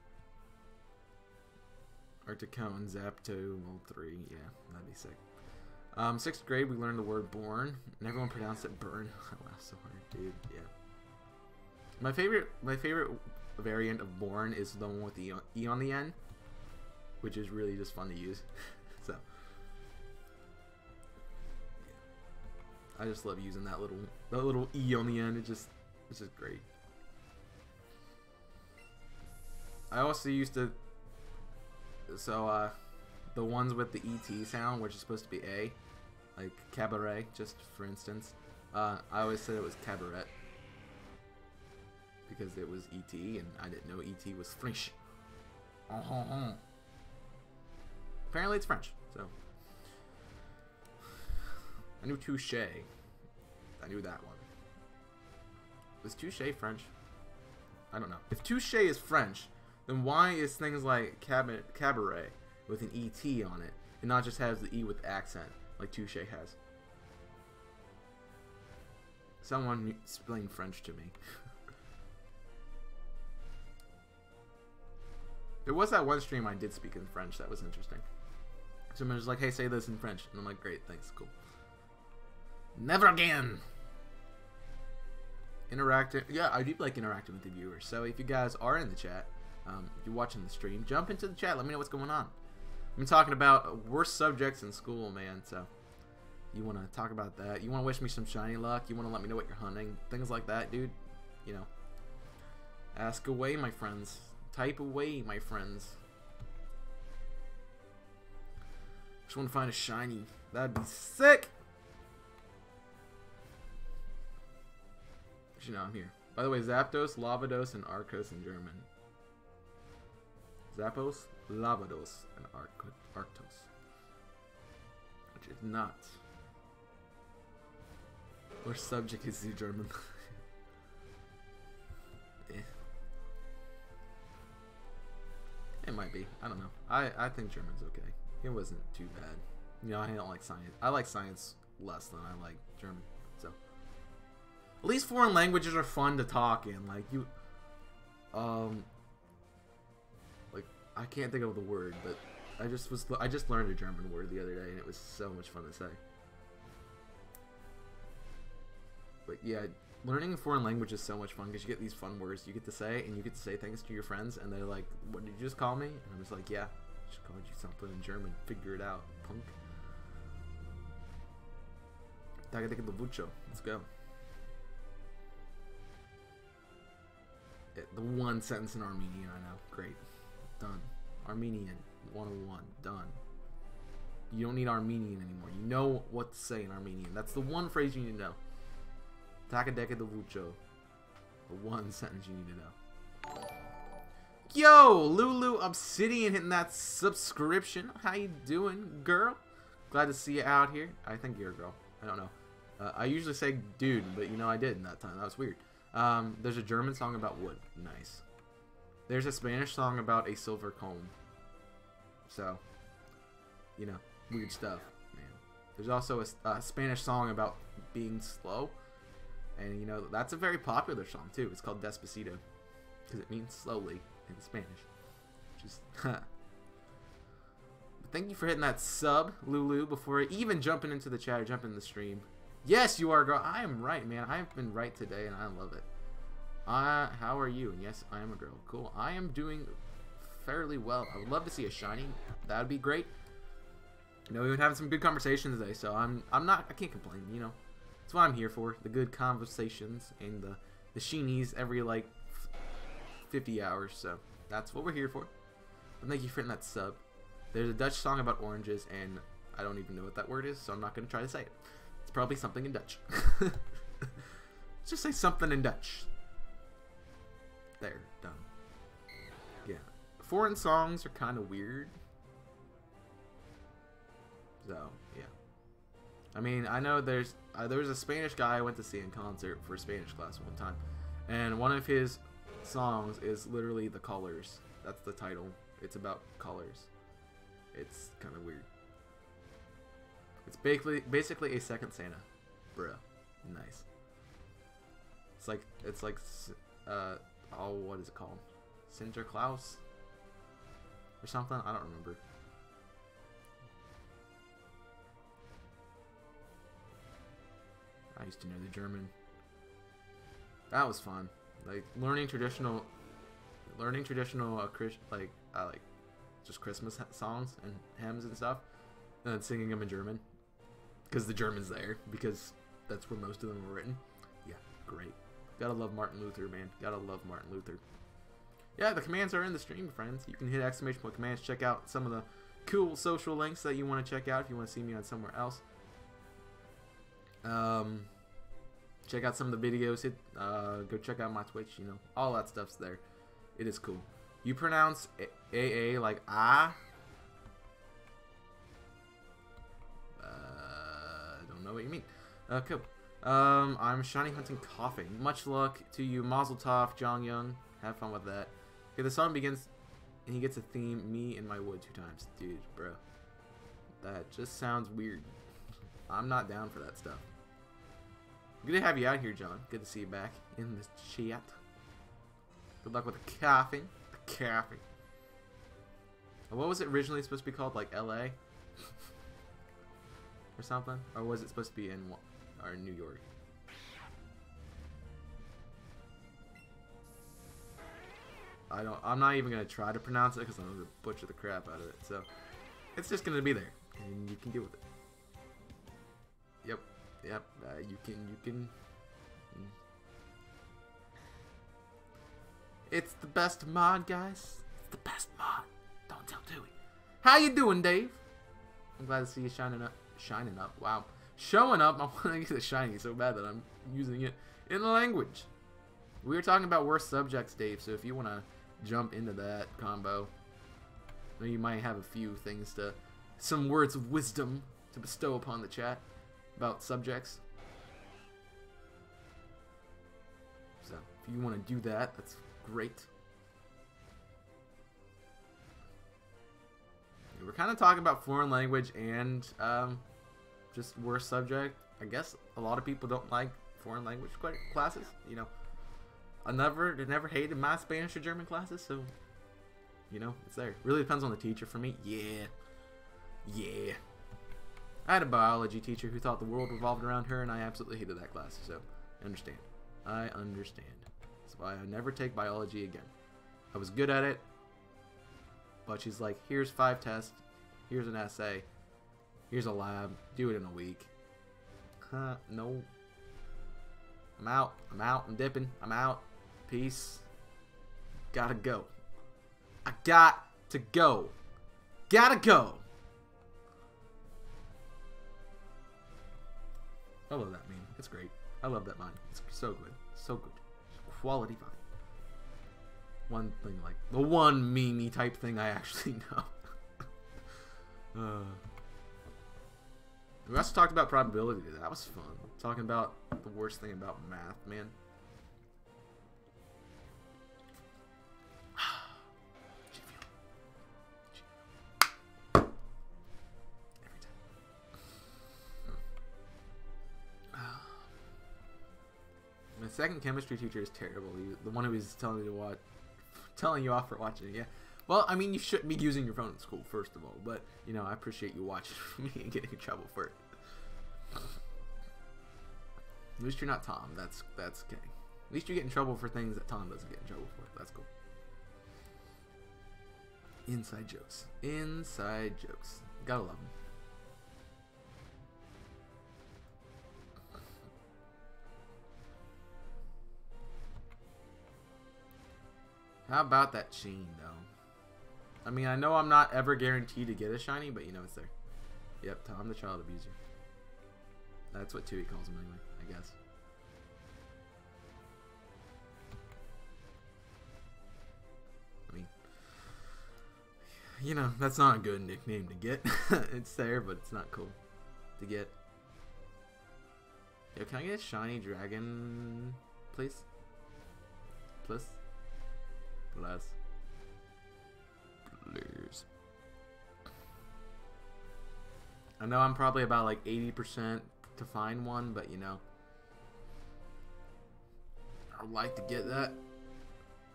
[SPEAKER 1] Articone, Zapdo, Mol3, yeah, that'd be sick. 6th grade, we learned the word born, and everyone pronounced it burn. I laughed so hard, dude. Yeah. My favorite variant of born is the one with the E on the end, which is really just fun to use. So, yeah. I just love using that little E on the end. It's just great. I also used to. So, the ones with the ET sound, which is supposed to be A, like cabaret, just for instance, I always said it was cabaret because it was ET, and I didn't know ET was French. Apparently it's French, so. I knew touche. I knew that one. Was touche French? I don't know. If touche is French, then why is things like cabaret with an ET on it and not just has the E with accent like touche has? Someone explain French to me. There was that one stream I did speak in French. That was interesting. Someone was like, hey, say this in French. And I'm like, great, thanks, cool. Never again! Interacting. Yeah, I do like interacting with the viewers. So if you guys are in the chat, if you're watching the stream, jump into the chat. Let me know what's going on. I've been talking about worst subjects in school, man. So you want to talk about that. You want to wish me some shiny luck. You want to let me know what you're hunting. Things like that, dude. You know. Ask away, my friends. Type away, my friends. Just want to find a shiny. That'd be sick. You know, I'm here. By the way, Zapdos, Lavados, and Arcos in German. Zappos, Lavados, and Arctos. Which is not. Which subject is the German? Eh. It might be. I don't know. I think German's okay. It wasn't too bad. You know, I don't like science. I like science less than I like German. So. At least foreign languages are fun to talk in. Like, you. Like, I can't think of the word, but I just learned a German word the other day, and it was so much fun to say. But yeah, learning a foreign language is so much fun because you get these fun words you get to say, and you get to say things to your friends, and they're like, "What did you just call me?" And I'm just like, "Yeah, I just called you something in German. Figure it out, punk." Let's go. The one sentence in Armenian I know. Great. Done. Armenian. 101. Done. You don't need Armenian anymore. You know what to say in Armenian. That's the one phrase you need to know. Takadeka de Vucho. The one sentence you need to know. Yo, Lulu Obsidian hitting that subscription. How you doing, girl? Glad to see you out here. I think you're a girl. I don't know. I usually say dude, but you know I didn't that time. That was weird. There's a German song about wood. Nice. There's a Spanish song about a silver comb. So, you know, weird stuff, man. There's also a Spanish song about being slow. And, you know, that's a very popular song, too. It's called Despacito. Because it means slowly in Spanish. Which is, but thank you for hitting that sub, Lulu, before even jumping into the chat or jumping in the stream. Yes, you are a girl. I am right, man. I've been right today, and I love it. How are you? And yes, I am a girl. Cool. I am doing fairly well. I would love to see a shiny. That would be great. You know, we've been having some good conversations today, so I can't complain, you know. That's what I'm here for. The good conversations and the sheenies every, like, 50 hours. So, that's what we're here for. But thank you for hitting that sub. There's a Dutch song about oranges, and I don't even know what that word is, so I'm not going to try to say it. It's probably something in Dutch. Just say something in Dutch. There. Done. Yeah. Foreign songs are kind of weird. So, yeah. I mean, I know there was a Spanish guy I went to see in concert for Spanish class one time. And one of his songs is literally The Colors. That's the title. It's about colors. It's kind of weird. It's basically a second Santa. Bruh. Nice. It's like, oh, what is it called? Sinterklaas? Or something? I don't remember. I used to know the German. That was fun. Like learning traditional just Christmas songs and hymns and stuff, and then singing them in German because the German's there, because that's where most of them were written. Yeah, great. Gotta love Martin Luther, man. Gotta love Martin Luther. Yeah, the commands are in the stream, friends. You can hit exclamation point commands. Check out some of the cool social links that you want to check out if you want to see me on somewhere else. Check out some of the videos. Go check out my Twitch. You know, all that stuff's there. It is cool. You pronounce AA like ah. I don't know what you mean. Cool. I'm shiny hunting coughing. Much luck to you, Mazel Tov, Jong Young. Have fun with that. Okay, the song begins, and he gets a theme. Me in my wood 2 times, dude, bro. That just sounds weird. I'm not down for that stuff. Good to have you out here, John. Good to see you back in the chat. Good luck with the coughing. The coughing. What was it originally supposed to be called? Like LA? Or something? Or was it supposed to be in New York? I'm not even gonna try to pronounce it because I'm gonna butcher the crap out of it. So it's just gonna be there, and you can deal with it. Yep. Yep, you can. It's the best mod, guys. It's the best mod. Don't tell Dewey. How you doing, Dave? I'm glad to see you shining up. Shining up. Wow. Showing up. I want to get the shiny so bad that I'm using it in the language. We were talking about worst subjects, Dave. So if you want to jump into that combo, I know you might have a few things some words of wisdom to bestow upon the chat about subjects. So if you want to do that, that's great. We're kind of talking about foreign language and just worst subject. I guess a lot of people don't like foreign language classes. You know, I never hated my Spanish or German classes, so you know it's there. Really depends on the teacher for me. Yeah. I had a biology teacher who thought the world revolved around her, and I absolutely hated that class. So I understand. That's why I never take biology again. I was good at it, but she's like, here's 5 tests, here's an essay, here's a lab, do it in a week. No. I'm out, I'm dipping, I'm out. Peace. Gotta go. I got to go. Gotta go. I love that meme. It's great. I love that vine. It's so good. So good. Quality vine. One thing, like, the one meme type thing I actually know. We also talked about probability today. That was fun. Talking about the worst thing about math, man. My second chemistry teacher is terrible. The one who was telling you off for watching it. Yeah. Well, I mean, you shouldn't be using your phone in school, first of all. But, you know, I appreciate you watching me and getting in trouble for it. At least you're not Tom. That's okay. At least you get in trouble for things that Tom doesn't get in trouble for. That's cool. Inside jokes. Inside jokes. Gotta love them. How about that chain, though? I mean, I know I'm not ever guaranteed to get a shiny, but you know it's there. Yep, Tom the child abuser. That's what Tui calls him anyway, I guess. I mean, you know, that's not a good nickname to get. It's there, but it's not cool to get. Yo, can I get a shiny dragon, please? Please? Please. I know I'm probably about like 80% to find one, but you know, I'd like to get that.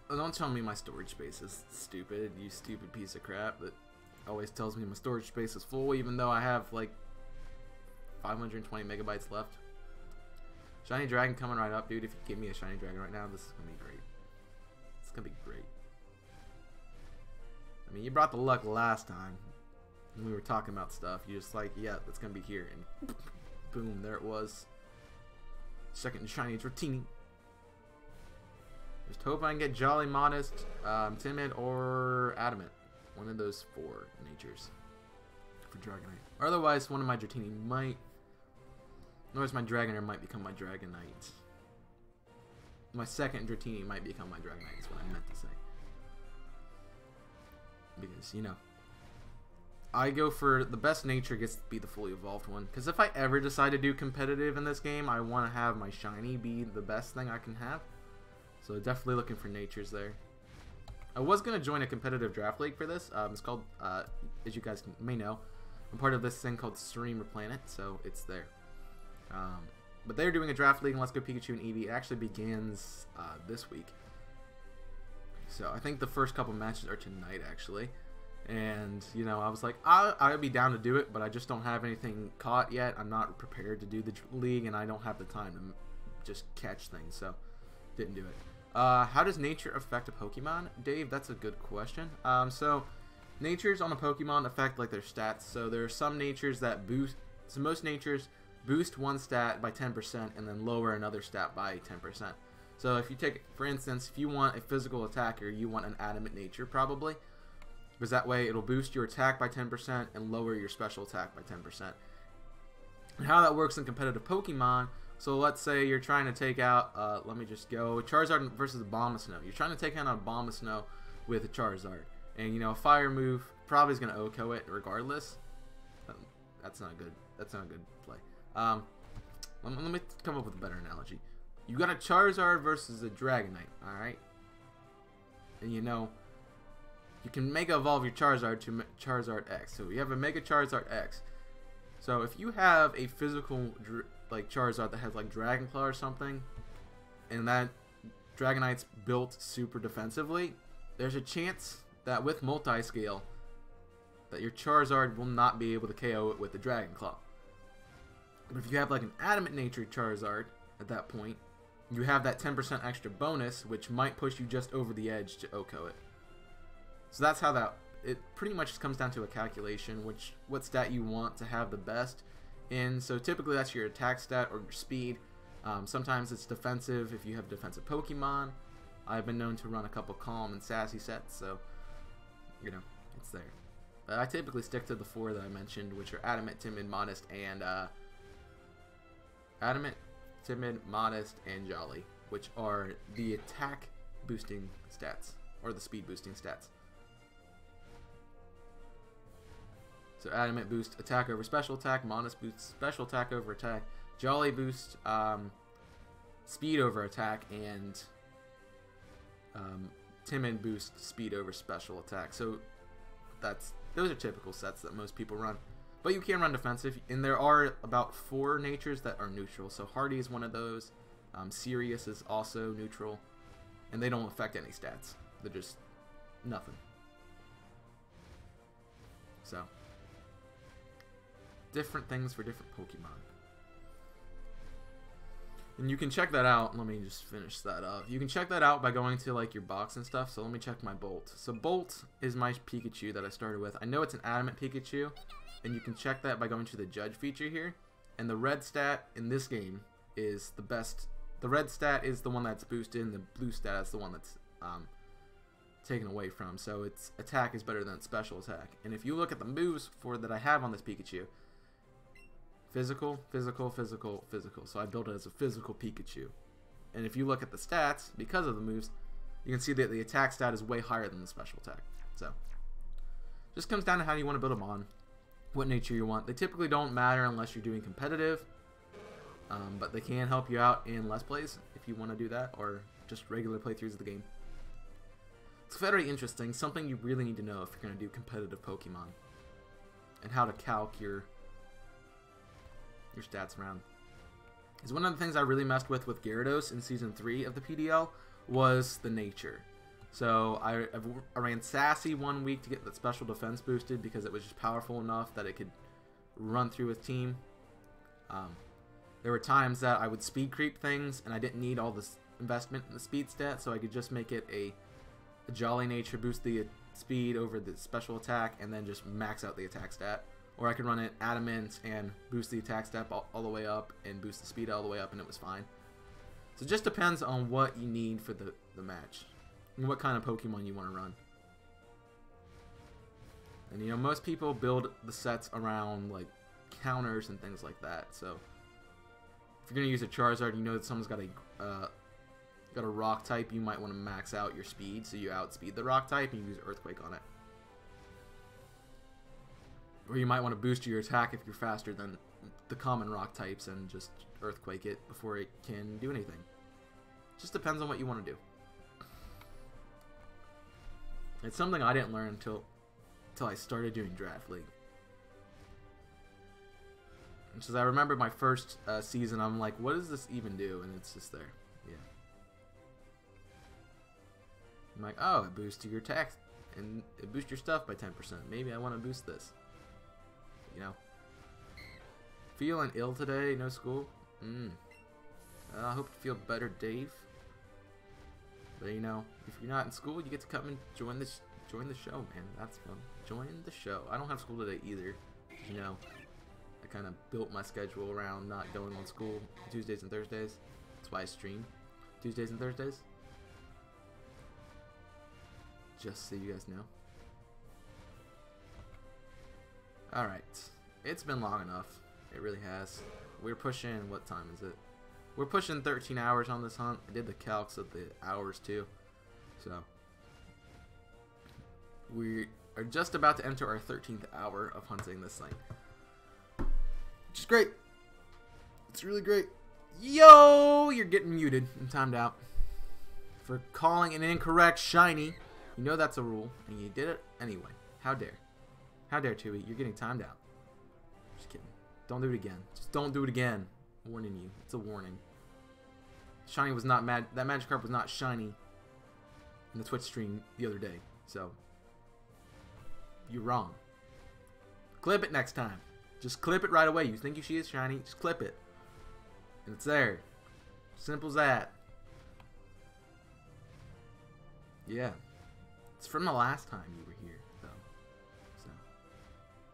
[SPEAKER 1] Oh, don't tell me my storage space is stupid, you stupid piece of crap that always tells me my storage space is full, even though I have like 520 megabytes left. Shiny dragon coming right up, dude. If you give me a shiny dragon right now, this is gonna be great. It's gonna be great. I mean, you brought the luck last time when we were talking about stuff. You're just like, yeah, it's gonna be here, and boom, there it was. Second shiny Dratini. Just hope I can get Jolly, Modest, Timid, or Adamant. One of those 4 natures for Dragonite. Or otherwise, one of my Dratini might. Otherwise, my Dragonair might become my Dragonite. My second Dratini might become my Dragonite, is what I meant to say. Because, you know, I go for the best nature gets to be the fully evolved one. Because if I ever decide to do competitive in this game, I want to have my shiny be the best thing I can have. So definitely looking for natures there. I was going to join a competitive draft league for this. It's called, as you guys may know, I'm part of this thing called Streamer Planet, so it's there. But they're doing a draft league in Let's Go Pikachu and Eevee. It actually begins this week. So I think the first couple matches are tonight, actually. And, you know, I was like, I would be down to do it, but I just don't have anything caught yet. I'm not prepared to do the league, and I don't have the time to just catch things, so didn't do it. How does nature affect a Pokemon? Dave, that's a good question. So natures on a Pokemon affect, like, their stats. So there are some natures that boost, so most natures boost one stat by 10% and then lower another stat by 10%. So if you take, for instance, if you want a physical attacker, you want an adamant nature probably. Because that way it'll boost your attack by 10% and lower your special attack by 10%. And how that works in competitive Pokemon, so let's say you're trying to take out, let me just go, Charizard versus Abomasnow. You're trying to take out an Abomasnow with a Charizard. And, you know, a fire move probably is going to OHKO it regardless. That's not good. That's not a good play. Let me come up with a better analogy. You got a Charizard versus a Dragonite, alright? And you know, you can Mega Evolve your Charizard to Charizard X. So you have a Mega Charizard X. So if you have a physical like Charizard that has like Dragon Claw or something, and that Dragonite's built super defensively, there's a chance that with multi-scale that your Charizard will not be able to KO it with the Dragon Claw. But if you have like an Adamant Nature Charizard at that point, you have that 10% extra bonus, which might push you just over the edge to OHKO it. So that's how that, it pretty much just comes down to a calculation, what stat you want to have the best. And so typically that's your attack stat or your speed. Sometimes it's defensive if you have defensive Pokemon. I've been known to run a couple calm and sassy sets, so, you know, it's there. I typically stick to the 4 that I mentioned, which are Adamant, Timid, Modest, and Adamant, Timid, Modest, and Jolly, which are the attack boosting stats, or the speed boosting stats. So Adamant boosts attack over special attack, Modest boosts special attack over attack, Jolly boosts speed over attack, and Timid boosts speed over special attack. So those are typical sets that most people run. But you can run defensive, and there are about 4 natures that are neutral. So Hardy is one of those. Sirius is also neutral, and they don't affect any stats. They're just nothing. So different things for different Pokemon. And you can check that out. Let me just finish that up. You can check that out by going to like your box and stuff. So let me check my Bolt. So Bolt is my Pikachu that I started with. I know it's an Adamant Pikachu, and you can check that by going to the Judge feature here. And the red stat in this game is the best. The red stat is the one that's boosted, and the blue stat is the one that's taken away from. So its attack is better than its special attack. And if you look at the moves that I have on this Pikachu, physical, physical, physical, physical. So I built it as a physical Pikachu. And if you look at the stats, because of the moves, you can see that the attack stat is way higher than the special attack. So just comes down to how you want to build them on, what nature you want. They typically don't matter unless you're doing competitive, but they can help you out in Let's Plays if you want to do that, or just regular playthroughs of the game. It's very interesting, something you really need to know if you're going to do competitive Pokemon, and how to calc your stats around. Is one of the things I really messed with Gyarados in Season 3 of the PDL was the nature. So I ran Sassy 1 week to get that special defense boosted because it was just powerful enough that it could run through with team. There were times that I would speed creep things and I didn't need all this investment in the speed stat, so I could just make it a Jolly nature, boost the speed over the special attack, and then just max out the attack stat. Or I could run it Adamant and boost the attack step all the way up and boost the speed all the way up, and it was fine. So it just depends on what you need for the match and what kind of Pokemon you want to run. And you know, most people build the sets around like counters and things like that. So if you're gonna use a Charizard, you know that someone's got a rock type, you might want to max out your speed so you outspeed the rock type and you use Earthquake on it. Or you might want to boost your attack if you're faster than the common rock types and just Earthquake it before it can do anything. Just depends on what you want to do. It's something I didn't learn until I started doing Draft League. And so I remember my first season, I'm like, what does this even do? And it's just there. Yeah. I'm like, oh, it boosts your attack and it boosts your stuff by 10%. Maybe I want to boost this. You know, feeling ill today, no school. I hope you feel better, Dave. But you know, if you're not in school, you get to come and join the show, man. That's fun. Join the show. I don't have school today either. You know, I kind of built my schedule around not going on school Tuesdays and Thursdays. That's why I stream Tuesdays and Thursdays. Just so you guys know. Alright, it's been long enough. It really has. We're pushing, what time is it? We're pushing 13 hours on this hunt. I did the calcs of the hours too. So, we are just about to enter our 13th hour of hunting this thing. Which is great. It's really great. Yo, you're getting muted and timed out for calling an incorrect shiny. You know that's a rule, and you did it anyway. How dare. How dare, Chewy? You're getting timed out. Just kidding. Don't do it again. Just don't do it again. I'm warning you. It's a warning. Shiny was not mad. That Magikarp was not shiny in the Twitch stream the other day. So, you're wrong. Clip it next time. Just clip it right away. You think she is shiny, just clip it. And it's there. Simple as that. Yeah. It's from the last time you were here.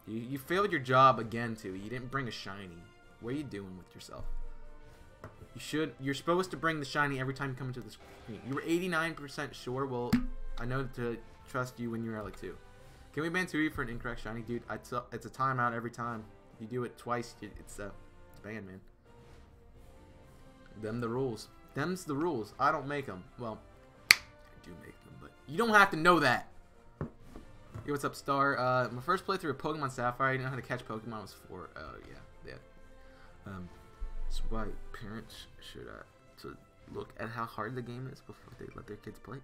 [SPEAKER 1] You failed your job again, too. You didn't bring a shiny. What are you doing with yourself? You're supposed to bring the shiny every time you come into the screen. You were 89% sure. Well, I know to trust you when you're at like 2. Can we ban 2E for an incorrect shiny, dude? It's a timeout every time. If you do it twice, it's banned, man. Them the rules. Them's the rules. I don't make them. Well, I do make them, but you don't have to know that. Hey, what's up, Star? My first playthrough of Pokemon Sapphire, I didn't know how to catch Pokemon. Was 4. Yeah. That's why parents should to look at how hard the game is before they let their kids play.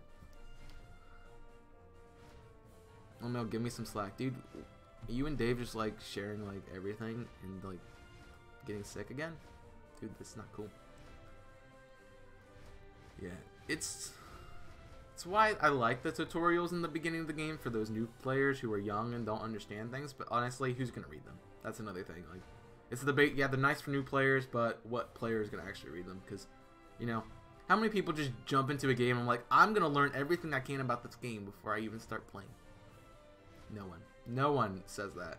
[SPEAKER 1] Oh no, give me some slack, dude. You and Dave just like sharing like everything and like getting sick again, dude. That's not cool. Yeah, it's why I like the tutorials in the beginning of the game for those new players who are young and don't understand things. But honestly, who's gonna read them? That's another thing. Like, it's a debate. Yeah, they're nice for new players, but what player is gonna actually read them? Because, you know, how many people just jump into a game and I'm like, I'm gonna learn everything I can about this game before I even start playing? No one. No one says that.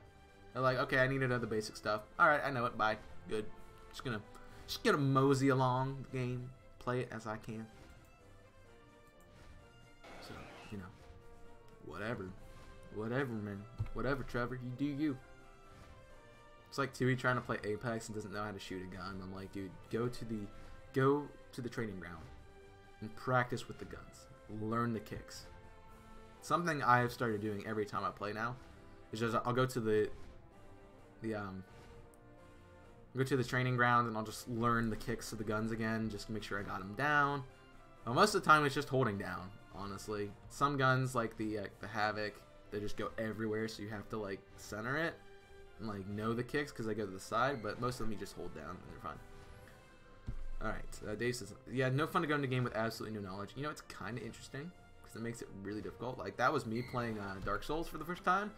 [SPEAKER 1] They're like, okay, I need to know the basic stuff. All right, I know it. Bye. Good. Just gonna mosey along the game, play it as I can. So, you know, whatever, man, whatever, Trevor, you do you. It's like Tui trying to play Apex and doesn't know how to shoot a gun. I'm like, dude, go to the training ground and practice with the guns. Learn the kicks. Something I have started doing every time I play now is just I'll go to the training ground and I'll just learn the kicks of the guns again, just to make sure I got them down. Well, most of the time it's just holding down, honestly. Some guns like the Havoc, they just go everywhere, so you have to like center it and like know the kicks because they go to the side. But most of them you just hold down and they're fine. Alright, Dave says, yeah, no fun to go into a game with absolutely no knowledge. You know, it's kind of interesting because it makes it really difficult. Like, that was me playing Dark Souls for the first time.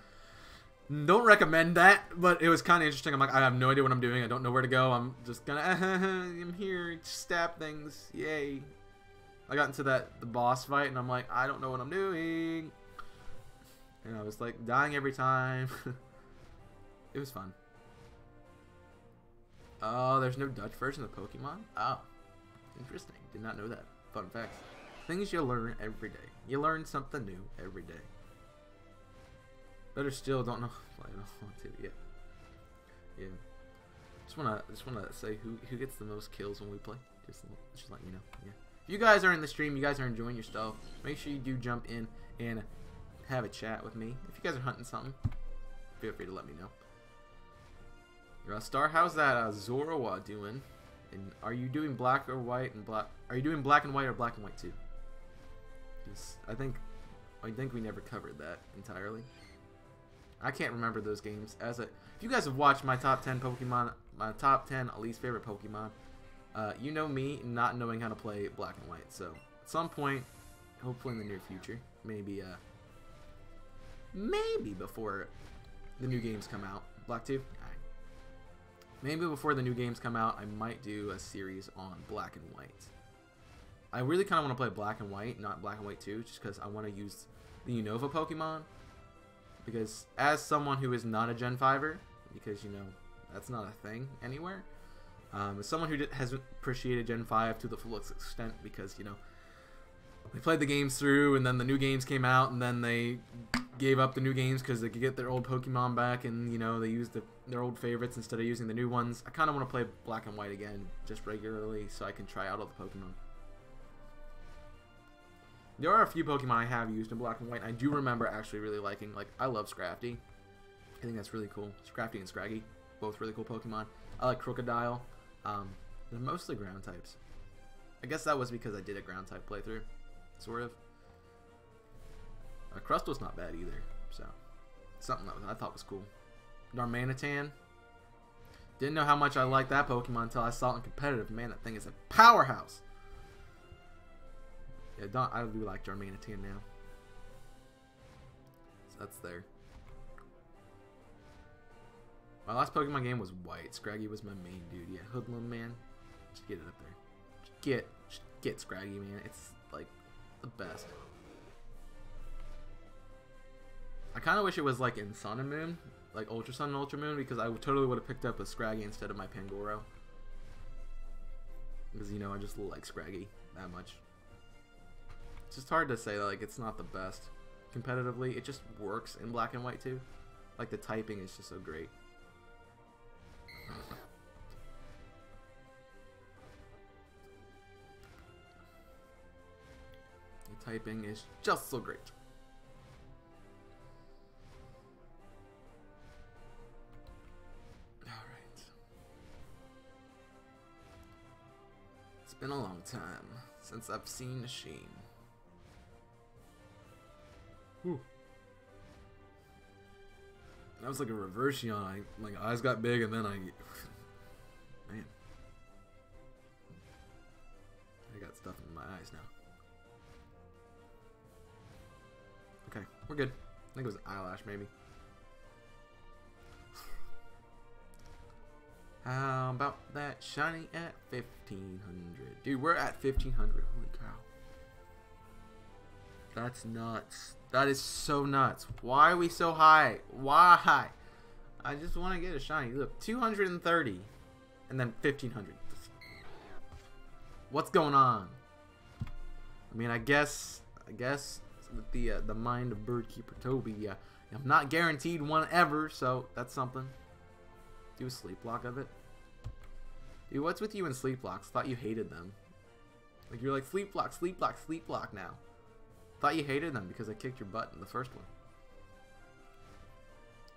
[SPEAKER 1] Don't recommend that, but it was kind of interesting. I'm like, I have no idea what I'm doing. I don't know where to go. I'm just gonna, I'm here, stab things. Yay. I got into the boss fight, and I'm like, I don't know what I'm doing. And I was like, dying every time. It was fun. Oh, there's no Dutch version of Pokemon? Oh, interesting. Did not know that. Fun facts. Things you learn every day. You learn something new every day. Better still, don't know. I don't want to. Yeah. Just wanna say who gets the most kills when we play. Just let you know. Yeah. If you guys are in the stream, you guys are enjoying your stuff. Make sure you do jump in and have a chat with me. If you guys are hunting something, feel free to let me know. Star, how's that Zoroa doing? And are you doing black or white and black? Are you doing black and white or black and white too? I think we never covered that entirely. I can't remember those games. If you guys have watched my top 10 Pokemon, my top 10 least favorite Pokemon, you know me not knowing how to play black and white. So at some point, hopefully in the near future, maybe before the new games come out. Black 2? Maybe before the new games come out, I might do a series on black and white. I really kind of want to play black and white, not black and white 2, just because I want to use the Unova Pokemon. Because as someone who is not a Gen 5er, because, you know, that's not a thing anywhere, as someone who has appreciated Gen 5 to the fullest extent, because, you know, they played the games through, and then the new games came out, and then they gave up the new games because they could get their old Pokemon back, and, you know, they used their old favorites instead of using the new ones. I kind of want to play black and white again, just regularly, so I can try out all the Pokemon. There are a few Pokemon I have used in black and white. I do remember actually really liking, like, I love Scrafty. I think that's really cool. Scrafty and Scraggy, both really cool Pokemon. I like Crocodile. They're mostly ground types. I guess that was because I did a ground type playthrough, sort of. Crustal's not bad either, so something that I thought was cool. Darmanitan. Didn't know how much I liked that Pokemon until I saw it in competitive. Man, that thing is a powerhouse. Yeah, I do like Darmanitan now. So that's there. My last Pokemon game was White. Scraggy was my main dude. Yeah, Hoodlum, man. Just get it up there. Just get Scraggy, man. It's like the best. I kind of wish it was like in Sun and Moon, like Ultra Sun and Ultra Moon, because I totally would have picked up a Scraggy instead of my Pangoro. Because, you know, I just like Scraggy that much. It's just hard to say that, like, it's not the best. competitively. It just works in black and white too. Like the typing is just so great. The typing is just so great. Alright. It's been a long time since I've seen a Sheen. Whew. That was like a reverse yawn. My eyes got big and then man. I got stuff in my eyes now. Okay, we're good. I think it was eyelash maybe. How about that shiny at 1500? Dude, we're at 1500. Holy cow. That's nuts. That is so nuts. Why are we so high? Why? I just want to get a shiny. Look, 230 and then 1500. What's going on? I mean, I guess with the mind of Birdkeeper Toby, I'm not guaranteed one ever, so that's something. Do a sleep block of it. Dude, what's with you and sleep blocks? Thought you hated them. Like you're like sleep block, sleep block, sleep block now. Thought you hated them because I kicked your butt in the first one.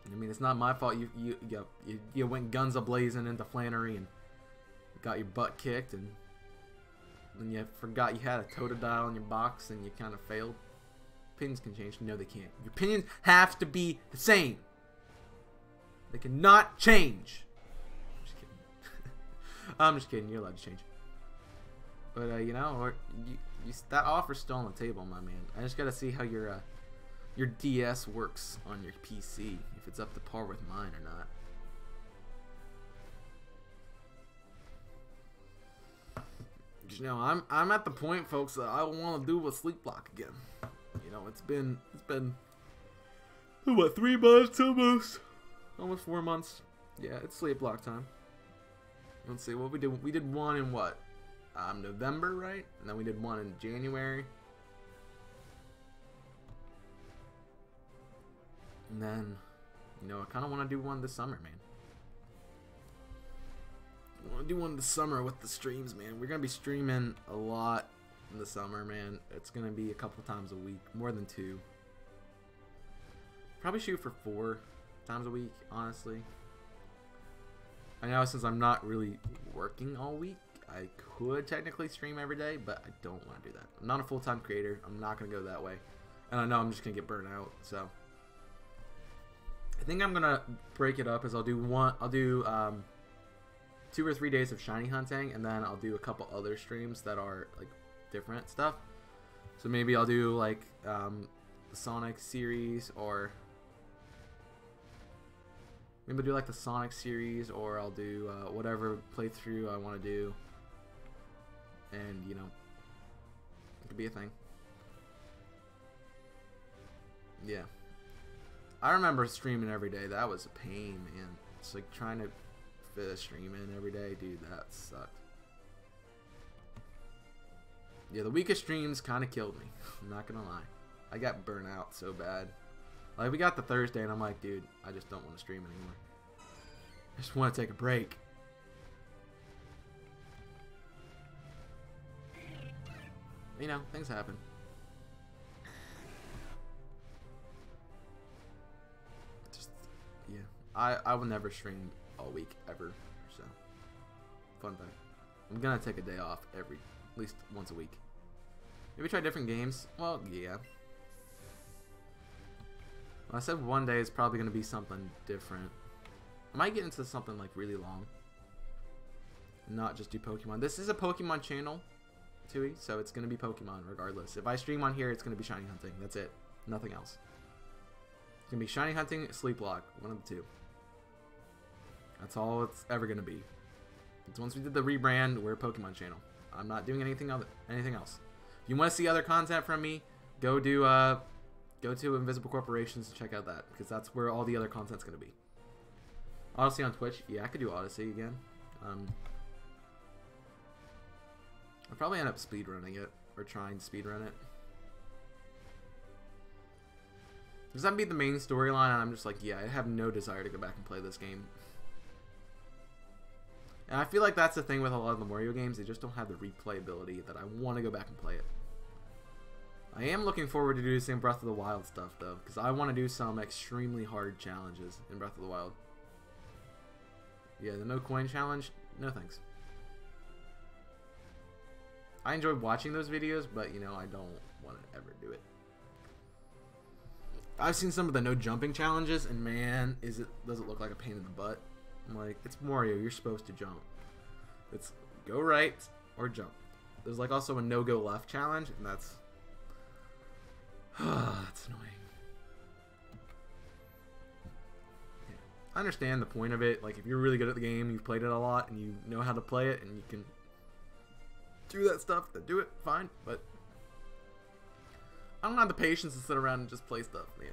[SPEAKER 1] I mean, it's not my fault. You went guns a-blazing into Flannery and got your butt kicked, and then you forgot you had a Totodile in your box and you kind of failed. Opinions can change. No, they can't. Your opinions have to be the same. They cannot change. I'm just kidding. I'm just kidding. You're allowed to change. But you know, that offer's still on the table, my man. I just gotta see how your DS works on your PC, if it's up to par with mine or not. You know, I'm at the point, folks, that I want to do a sleep block again. You know, it's been what, 3 months almost 4 months. Yeah, it's sleep block time. Let's see what we did. We did one in what? November, right? And then we did one in January. And then, you know, I kind of want to do one this summer, man. I want to do one this summer with the streams, man. We're going to be streaming a lot in the summer, man. It's going to be a couple times a week, more than 2. Probably shoot for 4 times a week, honestly. I know since I'm not really working all week, I could technically stream every day, but I don't want to do that. I'm not a full-time creator. I'm not going to go that way. And I know I'm just going to get burnt out, so I think I'm going to break it up as I'll do 2 or 3 days of shiny hunting, and then I'll do a couple other streams that are like different stuff. So maybe I'll do like the Sonic series, or maybe I'll do like the Sonic series, or I'll do whatever playthrough I want to do. And, you know, it could be a thing. Yeah. I remember streaming every day. That was a pain, man. It's like trying to fit a stream in every day. Dude, that sucked. Yeah, the weekest streams kind of killed me. I'm not going to lie. I got burnt out so bad. Like, we got the Thursday, and I'm like, dude, I just don't want to stream anymore. I just want to take a break. You know, things happen. Just, yeah. I will never stream all week, ever. So, fun thing. I'm gonna take a day off at least once a week. Maybe try different games. Well, yeah. Well, I said one day is probably gonna be something different. I might get into something like really long. Not just do Pokemon. This is a Pokemon channel, Tui, so it's gonna be Pokemon regardless. If I stream on here, it's gonna be shiny hunting. That's it. Nothing else. It's gonna be shiny hunting, sleep block, one of the two. That's all it's ever gonna be. It's once we did the rebrand, we're a Pokemon channel. I'm not doing anything else. If you want to see other content from me, go to Invisible Corporations and check out that, because that's where all the other content's gonna be. Odyssey on Twitch, yeah, I could do Odyssey again. I'll probably end up speedrunning it, or trying to speedrun it. Because I beat the main storyline and I'm just like, yeah, I have no desire to go back and play this game. And I feel like that's the thing with a lot of the Mario games. They just don't have the replayability that I want to go back and play it. I am looking forward to doing some Breath of the Wild stuff, though. Because I want to do some extremely hard challenges in Breath of the Wild. Yeah, the no coin challenge, no thanks. I enjoy watching those videos, but, you know, I don't want to ever do it. I've seen some of the no jumping challenges, and man, does it look like a pain in the butt. I'm like, it's Mario, you're supposed to jump. It's go right or jump. There's like also a no go left challenge, and that's that's annoying. Yeah. I understand the point of it. Like, if you're really good at the game, you've played it a lot, and you know how to play it, and you can do that stuff, then do it, fine. But I don't have the patience to sit around and just play stuff, man.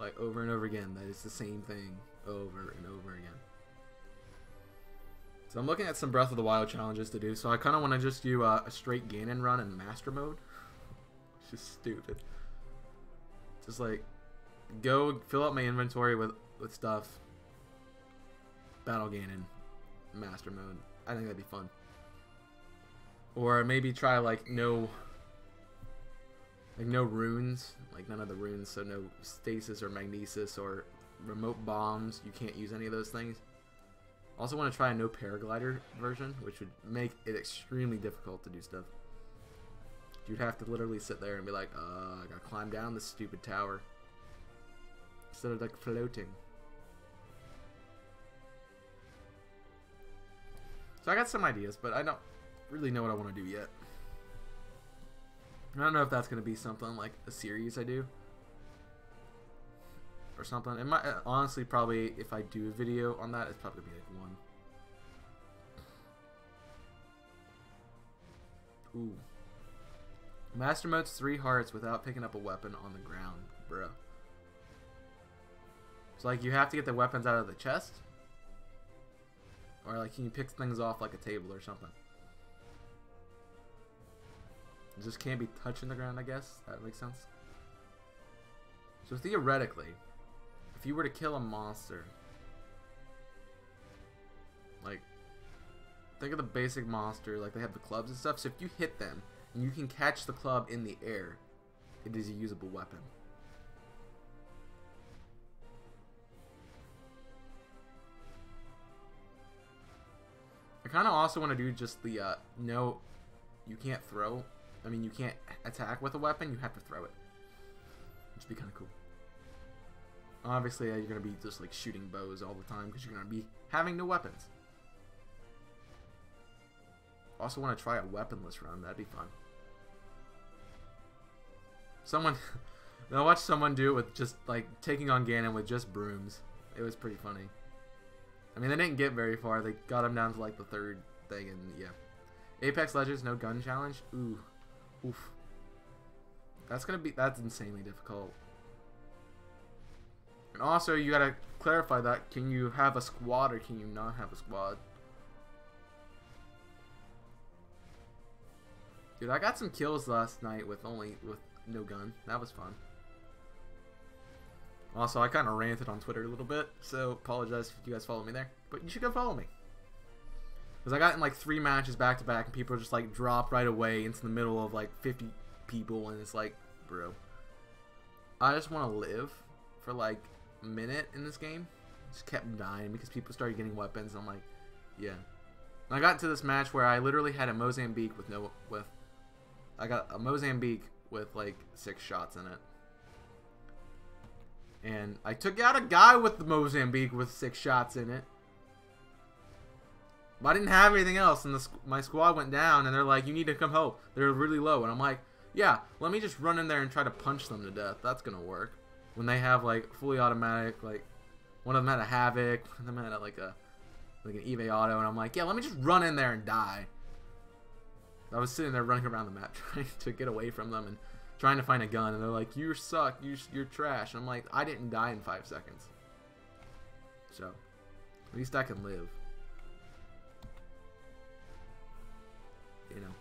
[SPEAKER 1] Like, over and over again. That is the same thing over and over again. So I'm looking at some Breath of the Wild challenges to do. So I kind of want to just do a straight Ganon run in Master Mode. It's just stupid. Just like, go fill up my inventory with stuff. Battle Ganon, Master Mode. I think that'd be fun. Or maybe try like no runes, like none of the runes, so no stasis or magnesis or remote bombs. You can't use any of those things. Also want to try a no paraglider version, which would make it extremely difficult to do stuff. You'd have to literally sit there and be like, I gotta climb down this stupid tower instead of like floating. So I got some ideas, but I don't really know what I want to do yet. I don't know if that's going to be something like a series I do or something. It might, honestly, probably if I do a video on that, it's probably going to be like one. Ooh. Master Mode's 3 hearts without picking up a weapon on the ground, bro. So like you have to get the weapons out of the chest? Or like can you pick things off like a table or something? It just can't be touching the ground, I guess. That makes sense. So theoretically, if you were to kill a monster, like, think of the basic monster, like they have the clubs and stuff. So if you hit them and you can catch the club in the air, it is a usable weapon. I kind of also want to do just the no, you can't throw. I mean, you can't attack with a weapon, you have to throw it. Which would be kind of cool. Obviously, you're going to be just like shooting bows all the time because you're going to be having no weapons. Also want to try a weaponless run, that'd be fun. I watched someone do it with just like taking on Ganon with just brooms. It was pretty funny. I mean, they didn't get very far, they got him down to like the 3rd thing, and yeah. Apex Legends, no gun challenge? Ooh. Oof. That's insanely difficult. And also, you gotta clarify that. Can you have a squad or can you not have a squad? Dude, I got some kills last night with no gun. That was fun. Also, I kind of ranted on Twitter a little bit, so apologize if you guys follow me there. But you should go follow me. Because I got in like 3 matches back to back and people just like drop right away into the middle of like 50 people and it's like, bro. I just want to live for like a minute in this game. Just kept dying because people started getting weapons and I'm like, yeah. And I got into this match where I literally had a Mozambique I got a Mozambique with like 6 shots in it. And I took out a guy with the Mozambique with 6 shots in it. But I didn't have anything else, and my squad went down, and they're like, you need to come help. They're really low. And I'm like, yeah, let me just run in there and try to punch them to death. That's going to work. When they have, like, fully automatic, like, one of them had a Havoc, one of them had, like an Eevee auto, and I'm like, yeah, let me just run in there and die. I was sitting there running around the map trying to get away from them and trying to find a gun, and they're like, you suck, you're trash. And I'm like, I didn't die in 5 seconds. So, at least I can live. You know.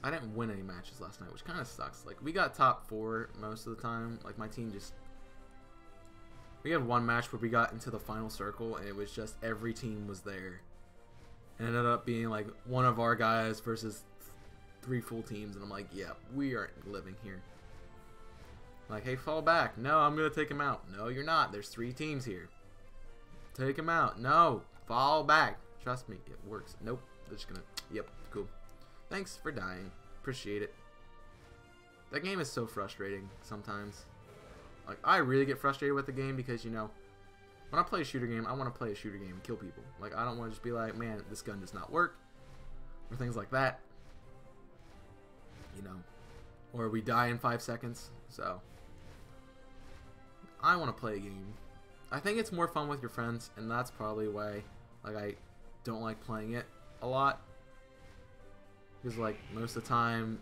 [SPEAKER 1] I didn't win any matches last night, which kind of sucks. Like, we got top 4 most of the time. Like, my team just... We had one match where we got into the final circle, and it was just every team was there. And it ended up being, like, one of our guys versus 3 full teams. And I'm like, yeah, we aren't living here. Like, hey, fall back. No, I'm going to take him out. No, you're not. There's 3 teams here. Take him out. No, fall back. Trust me, it works. Nope. They're just going to... Yep, cool. Thanks for dying. Appreciate it. That game is so frustrating sometimes. Like, I really get frustrated with the game because, you know, when I play a shooter game, I want to play a shooter game and kill people. Like, I don't want to just be like, man, this gun does not work. Or things like that. You know. Or we die in 5 seconds. So, I want to play a game. I think it's more fun with your friends, and that's probably why, like, I don't like playing it a lot. Because, like, most of the time,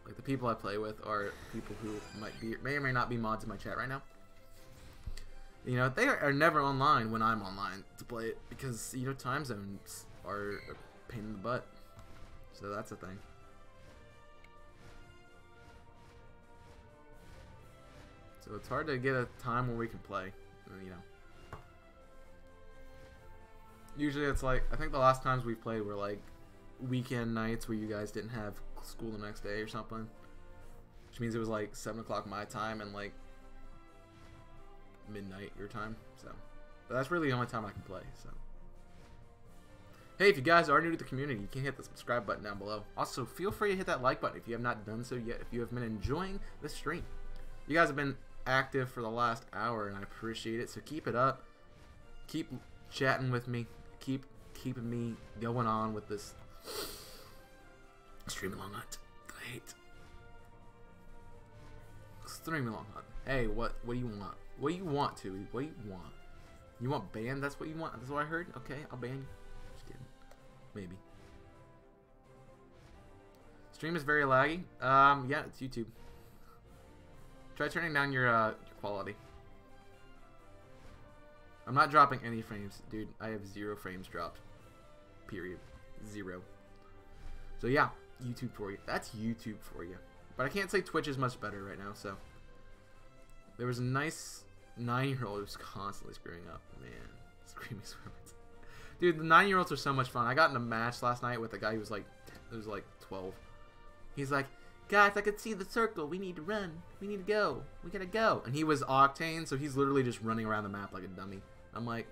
[SPEAKER 1] like, the people I play with are people who may or may not be mods in my chat right now. You know, they are never online when I'm online to play it because, you know, time zones are a pain in the butt. So that's a thing. So it's hard to get a time where we can play, you know. Usually it's like, I think the last times we've played were like weekend nights where you guys didn't have school the next day or something. Which means it was like 7 o'clock my time and like midnight your time. So, but that's really the only time I can play. So, hey, if you guys are new to the community, you can hit the subscribe button down below. Also, feel free to hit that like button if you have not done so yet. If you have been enjoying the stream, you guys have been active for the last hour, and I appreciate it. So keep it up. Keep chatting with me. Keep keeping me going on with this streaming long hunt that I hate. Streaming long hunt. Hey, what do you want? What do you want, Tui? What do you want? You want banned? That's what you want? That's what I heard? Okay, I'll ban you. Just kidding. Maybe. Stream is very laggy. Yeah, it's YouTube. Try turning down your quality. I'm not dropping any frames, dude. I have 0 frames dropped. Period. 0. So yeah, YouTube for you. That's YouTube for you. But I can't say Twitch is much better right now, so. There was a nice 9-year-old who's constantly screwing up. Man, screaming swear words. Dude, the 9-year-olds are so much fun. I got in a match last night with a guy who was like, 12. He's like, guys, I can see the circle. We need to run. We need to go. We gotta go. And he was Octane, so he's literally just running around the map like a dummy. I'm like,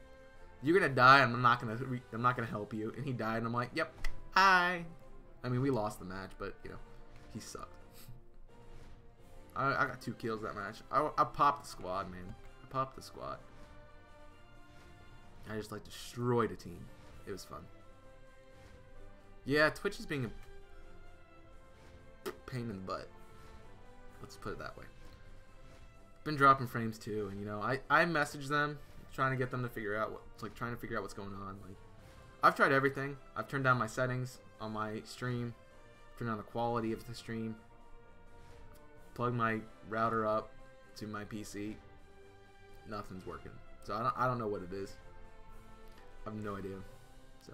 [SPEAKER 1] you're gonna die, and I'm not gonna help you. And he died, and I'm like, yep, hi. I mean, we lost the match, but you know, he sucked. I got 2 kills that match. I popped the squad, man. I popped the squad. I just like destroyed a team. It was fun. Yeah, Twitch is being a pain in the butt. Let's put it that way. Been dropping frames too, and you know, I message them trying to get them to figure out trying to figure out what's going on. Like, I've tried everything. I've turned down my settings on my stream, turned down the quality of the stream, plugged my router up to my PC. Nothing's working. So I don't know what it is. I have no idea. So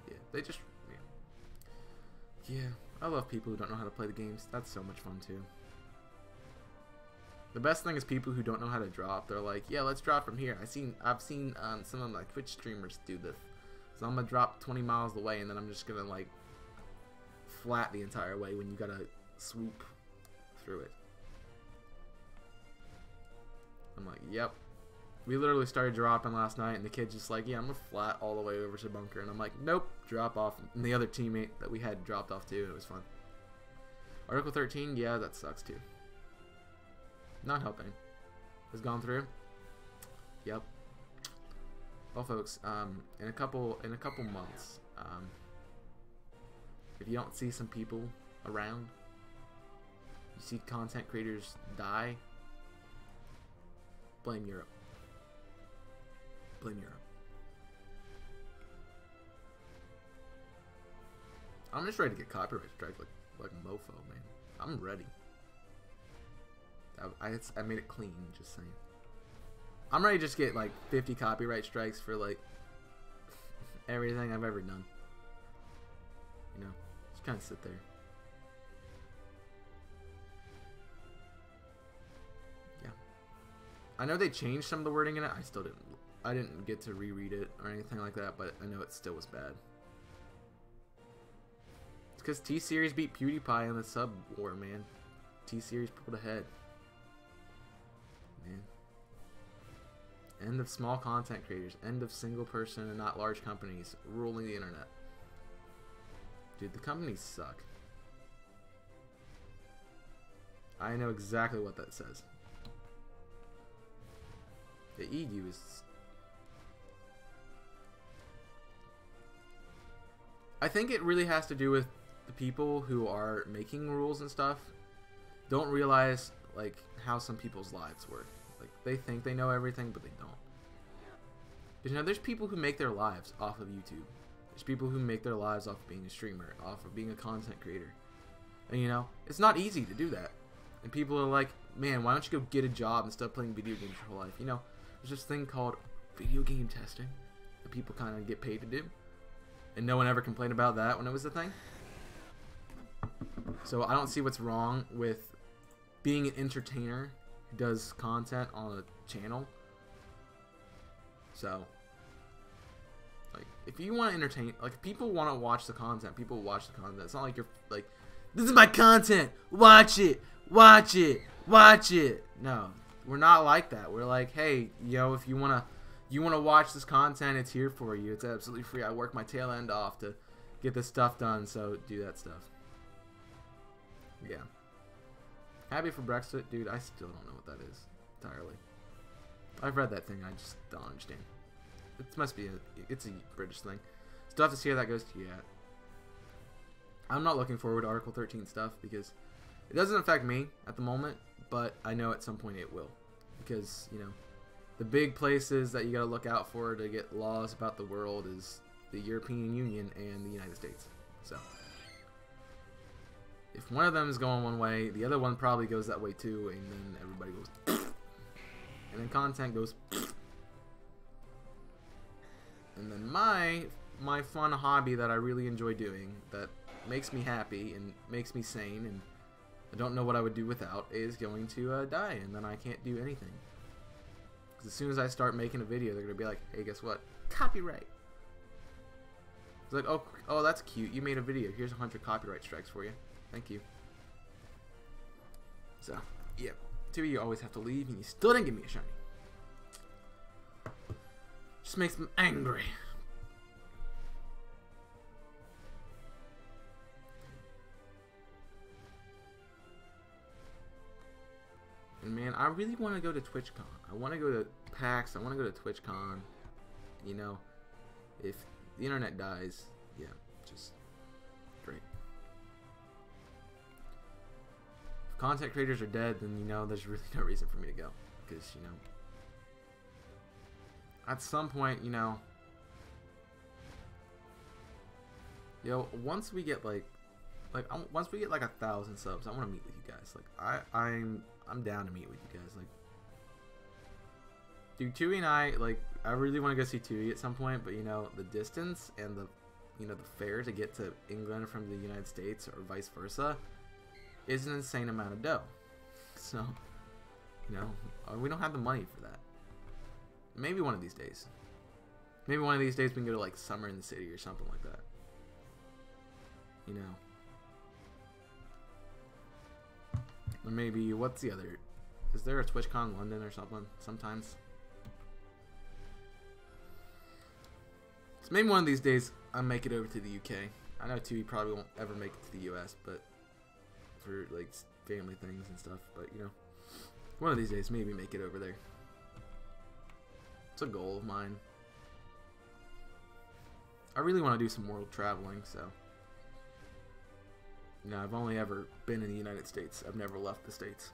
[SPEAKER 1] yeah, they just yeah. I love people who don't know how to play the games. That's so much fun too. The best thing is people who don't know how to drop. They're like, yeah, let's drop from here. I've seen some of my Twitch streamers do this. So I'm gonna drop 20 miles away, and then I'm just gonna like flat the entire way when you gotta swoop through it. I'm like, yep. We literally started dropping last night, and the kid's just like, yeah, I'm gonna flat all the way over to bunker. And I'm like, nope, drop off. And the other teammate that we had dropped off too, and it was fun. Article 13, yeah, that sucks too. Not helping. Has gone through. Yep. Well, folks, in a couple months, if you don't see some people around, you see content creators die, blame Europe. Blame Europe. I'm just ready to get copyright strike like a mofo, man. I'm ready. I made it clean, just saying. I'm ready to just get like 50 copyright strikes for like everything I've ever done. you know, just kind of sit there. Yeah. I know they changed some of the wording in it. I didn't get to reread it or anything like that, but I know it still was bad. It's because T-Series beat PewDiePie in the sub war, man. T-Series pulled ahead. Man. End of small content creators. End of single person and not large companies ruling the internet. Dude, the companies suck. I know exactly what that says. The EU is... I think it really has to do with the people who are making rules and stuff don't realize, like, how some people's lives work. Like, they think they know everything, but they don't. Because, you know, there's people who make their lives off of YouTube. There's people who make their lives off of being a streamer, off of being a content creator. And, you know, it's not easy to do that. And people are like, man, why don't you go get a job instead of playing video games your whole life? You know, there's this thing called video game testing that people kind of get paid to do. And no one ever complained about that when it was a thing. So I don't see what's wrong with being an entertainer who does content on a channel. So, like, if you want to entertain, like, if people want to watch the content, people watch the content. It's not like you're like, this is my content, watch it, watch it, watch it. No, we're not like that. We're like, hey, yo, if you want to watch this content, it's here for you. It's absolutely free. I work my tail end off to get this stuff done, so do that stuff. Yeah. Happy for Brexit, dude. I still don't know what that is entirely. I've read that thing. I just don't understand. It must be it's a British thing. Still have to see how that goes. Yeah. I'm not looking forward to Article 13 stuff because it doesn't affect me at the moment, but I know at some point it will. Because, you know, the big places that you gotta look out for to get laws about the world is the European Union and the United States. So, if one of them is going one way, the other one probably goes that way too, and then everybody goes, and then content goes, and then my fun hobby that I really enjoy doing, that makes me happy and makes me sane, and I don't know what I would do without, is going to die, and then I can't do anything. Because as soon as I start making a video, they're gonna be like, hey, guess what? Copyright. It's like, oh, that's cute. You made a video. Here's 100 copyright strikes for you. Thank you. So, yeah. 2 of you always have to leave, and you still didn't give me a shiny. Just makes them angry. And man, I really want to go to TwitchCon. I want to go to PAX. I want to go to TwitchCon. You know, if the internet dies, yeah, just great. If content creators are dead, then, you know, there's really no reason for me to go. Because, you know, at some point, you know, once we get once we get like 1,000 subs, I want to meet with you guys. Like, I'm down to meet with you guys. Like, dude, Tui and I really want to go see Tui at some point, but, you know, the distance and the, you know, the fare to get to England from the United States or vice versa is an insane amount of dough. So, you know, we don't have the money for that. Maybe one of these days. Maybe one of these days we can go to, like, Summer in the City or something like that. You know. Or maybe, what's the other? Is there a TwitchCon London or something sometimes? So maybe one of these days I'll make it over to the UK. I know Tui probably won't ever make it to the US, but for, like, family things and stuff. But, you know, one of these days maybe make it over there. It's a goal of mine. I really want to do some world traveling, so. You know, I've only ever been in the United States. I've never left the States.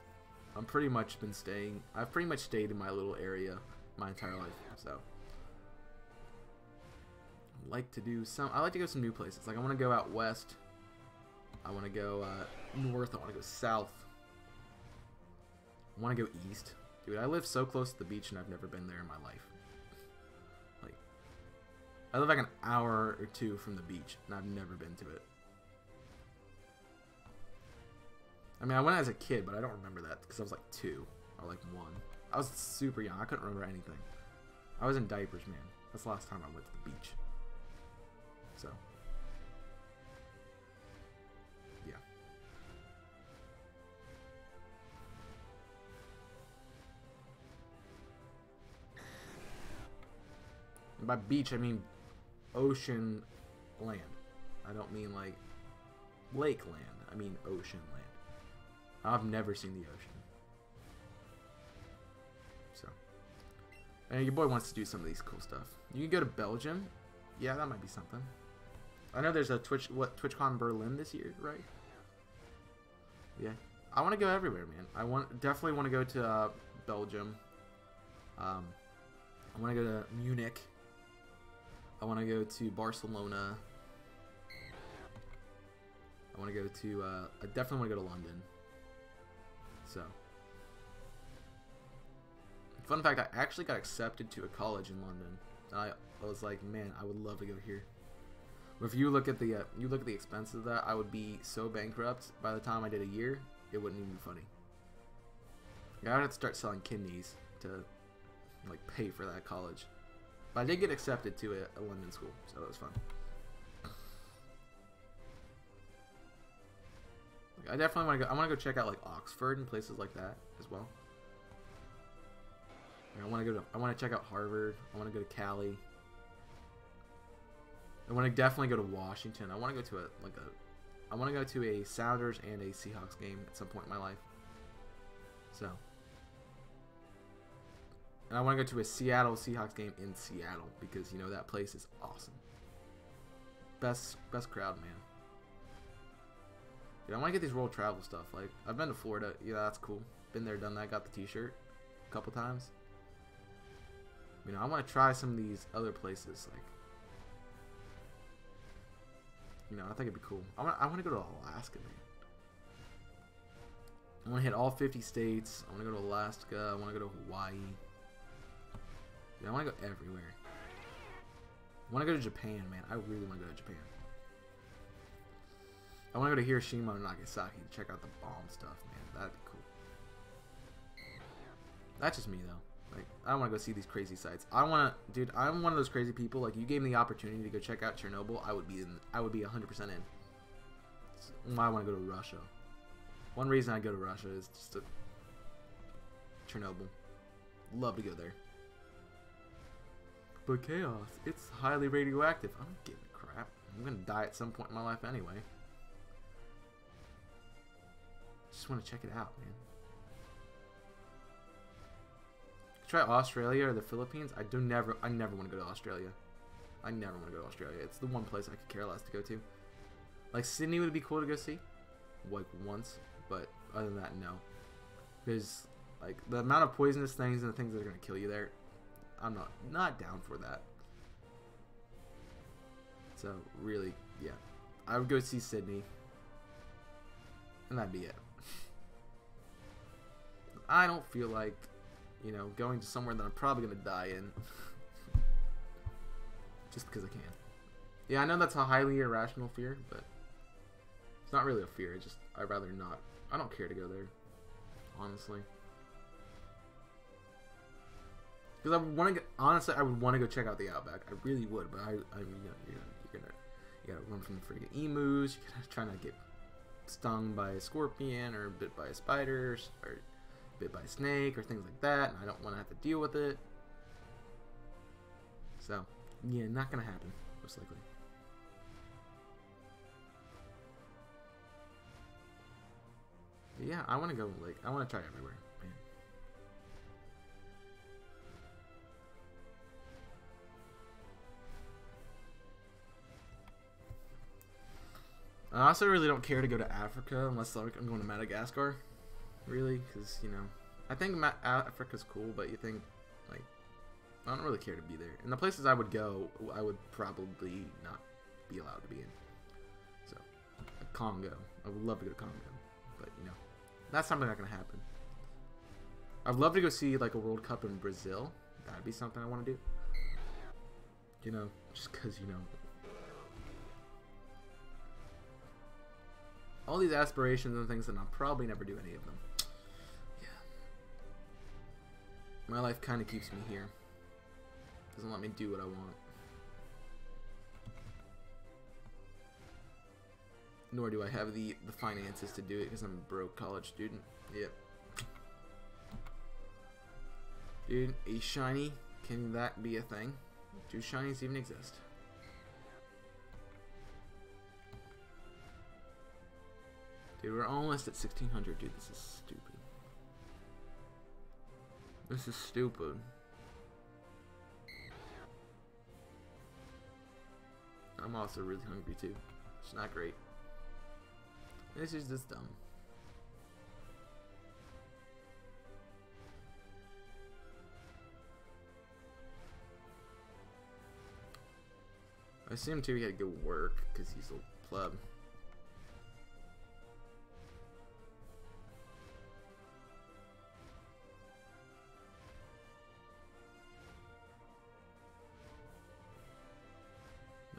[SPEAKER 1] I've pretty much stayed in my little area my entire life, so. I like to go some new places. Like, I want to go out west. I want to go north. I want to go south. I want to go east. Dude, I live so close to the beach and I've never been there in my life. Like, I live like an hour or two from the beach and I've never been to it. I mean, I went as a kid, but I don't remember that because I was like 2 or like 1. I was super young. I couldn't remember anything. I was in diapers, man. That's the last time I went to the beach. So, yeah. And by beach, I mean ocean land. I don't mean like lake land. I mean ocean land. I've never seen the ocean. So, and your boy wants to do some of these cool stuff. You can go to Belgium. Yeah, that might be something. I know there's a TwitchCon Berlin this year, right? Yeah, I want to go everywhere, man. Definitely want to go to Belgium. I want to go to Munich. I want to go to Barcelona. I want to go to. I definitely want to go to London. So, fun fact: I actually got accepted to a college in London, and I was like, man, I would love to go here. But if you look at the expenses of that, I would be so bankrupt by the time I did a year, it wouldn't even be funny. I would have to start selling kidneys to like pay for that college. But I did get accepted to a London school, so that was fun. I definitely want to go. I want to go check out like Oxford and places like that as well. I want to check out Harvard. I want to go to Cali. I want to definitely go to Washington. I want to go to I want to go to a Sounders and a Seahawks game at some point in my life. So, and I want to go to a Seattle Seahawks game in Seattle because you know that place is awesome. Best crowd, man. Dude, I want to get these world travel stuff. Like, I've been to Florida. Yeah, that's cool. Been there, done that. Got the t-shirt a couple times. You know, I want to try some of these other places. Like, you know, I think it'd be cool. I want to go to Alaska, man. I want to hit all 50 states. I want to go to Alaska. I want to go to Hawaii. Dude, I want to go everywhere. I want to go to Japan, man. I really want to go to Japan. I want to go to Hiroshima and Nagasaki to check out the bomb stuff, man. That'd be cool. That's just me, though. Like, I want to go see these crazy sites. Dude, I'm one of those crazy people. Like, you gave me the opportunity to go check out Chernobyl, I would be 100% in. That's why I want to go to Russia. One reason I go to Russia is just to Chernobyl. Love to go there. But Chaos, it's highly radioactive. I don't give a crap. I'm gonna die at some point in my life anyway. Just want to check it out, man. Try Australia or the Philippines. I never want to go to Australia. I never want to go to Australia. It's the one place I could care less to go to. Like Sydney would be cool to go see, like once, but other than that, no. Because like the amount of poisonous things and the things that are gonna kill you there, I'm not down for that. So really, yeah, I would go see Sydney, and that'd be it. I don't feel like, you know, going to somewhere that I'm probably gonna die in, just because I can. Yeah, I know that's a highly irrational fear, but it's not really a fear. It's just I'd rather not. I don't care to go there, honestly. Because I want to get, honestly, I would want to go check out the Outback. I really would, but I mean, you gotta run from the freaking emus. You gotta try not to get stung by a scorpion or bit by a spider or bit by a snake or things like that. And I don't want to have to deal with it. So, yeah, not gonna happen, most likely. But yeah, I want to go. Like, I want to try everywhere. Man. I also really don't care to go to Africa unless like I'm going to Madagascar, really, because you know I think Africa's cool, but you think like I don't really care to be there. And the places I would go, I would probably not be allowed to be in. So, like Congo, I would love to go to Congo, but you know that's something not gonna happen. I'd love to go see like a World Cup in Brazil. That'd be something I want to do. You know, just because you know. All these aspirations and things, and I'll probably never do any of them. Yeah. My life kind of keeps me here. Doesn't let me do what I want. Nor do I have the finances to do it because I'm a broke college student. Yep. Dude, a shiny, can that be a thing? Do shinies even exist? Dude, we're almost at 1600, dude. This is stupid. This is stupid. I'm also really hungry too. It's not great. This is just dumb. I assume too he had to go work because he's a pleb.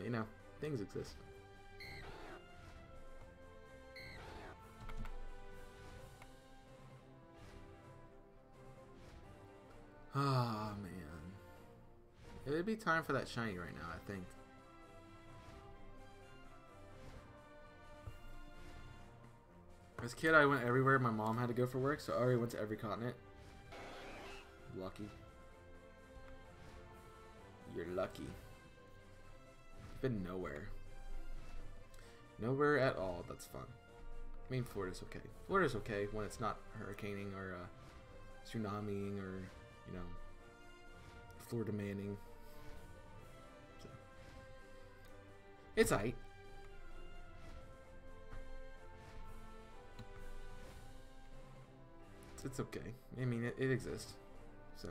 [SPEAKER 1] You know, things exist. Oh man, it'd be time for that shiny right now, I think. As a kid, I went everywhere my mom had to go for work, so I already went to every continent. Lucky. You're lucky. Been nowhere. Nowhere at all. That's fun. I mean, Florida's okay. Florida's okay when it's not hurricaning or tsunamiing or, you know, Florida manning. So. It's aight. It's okay. I mean, it exists. So.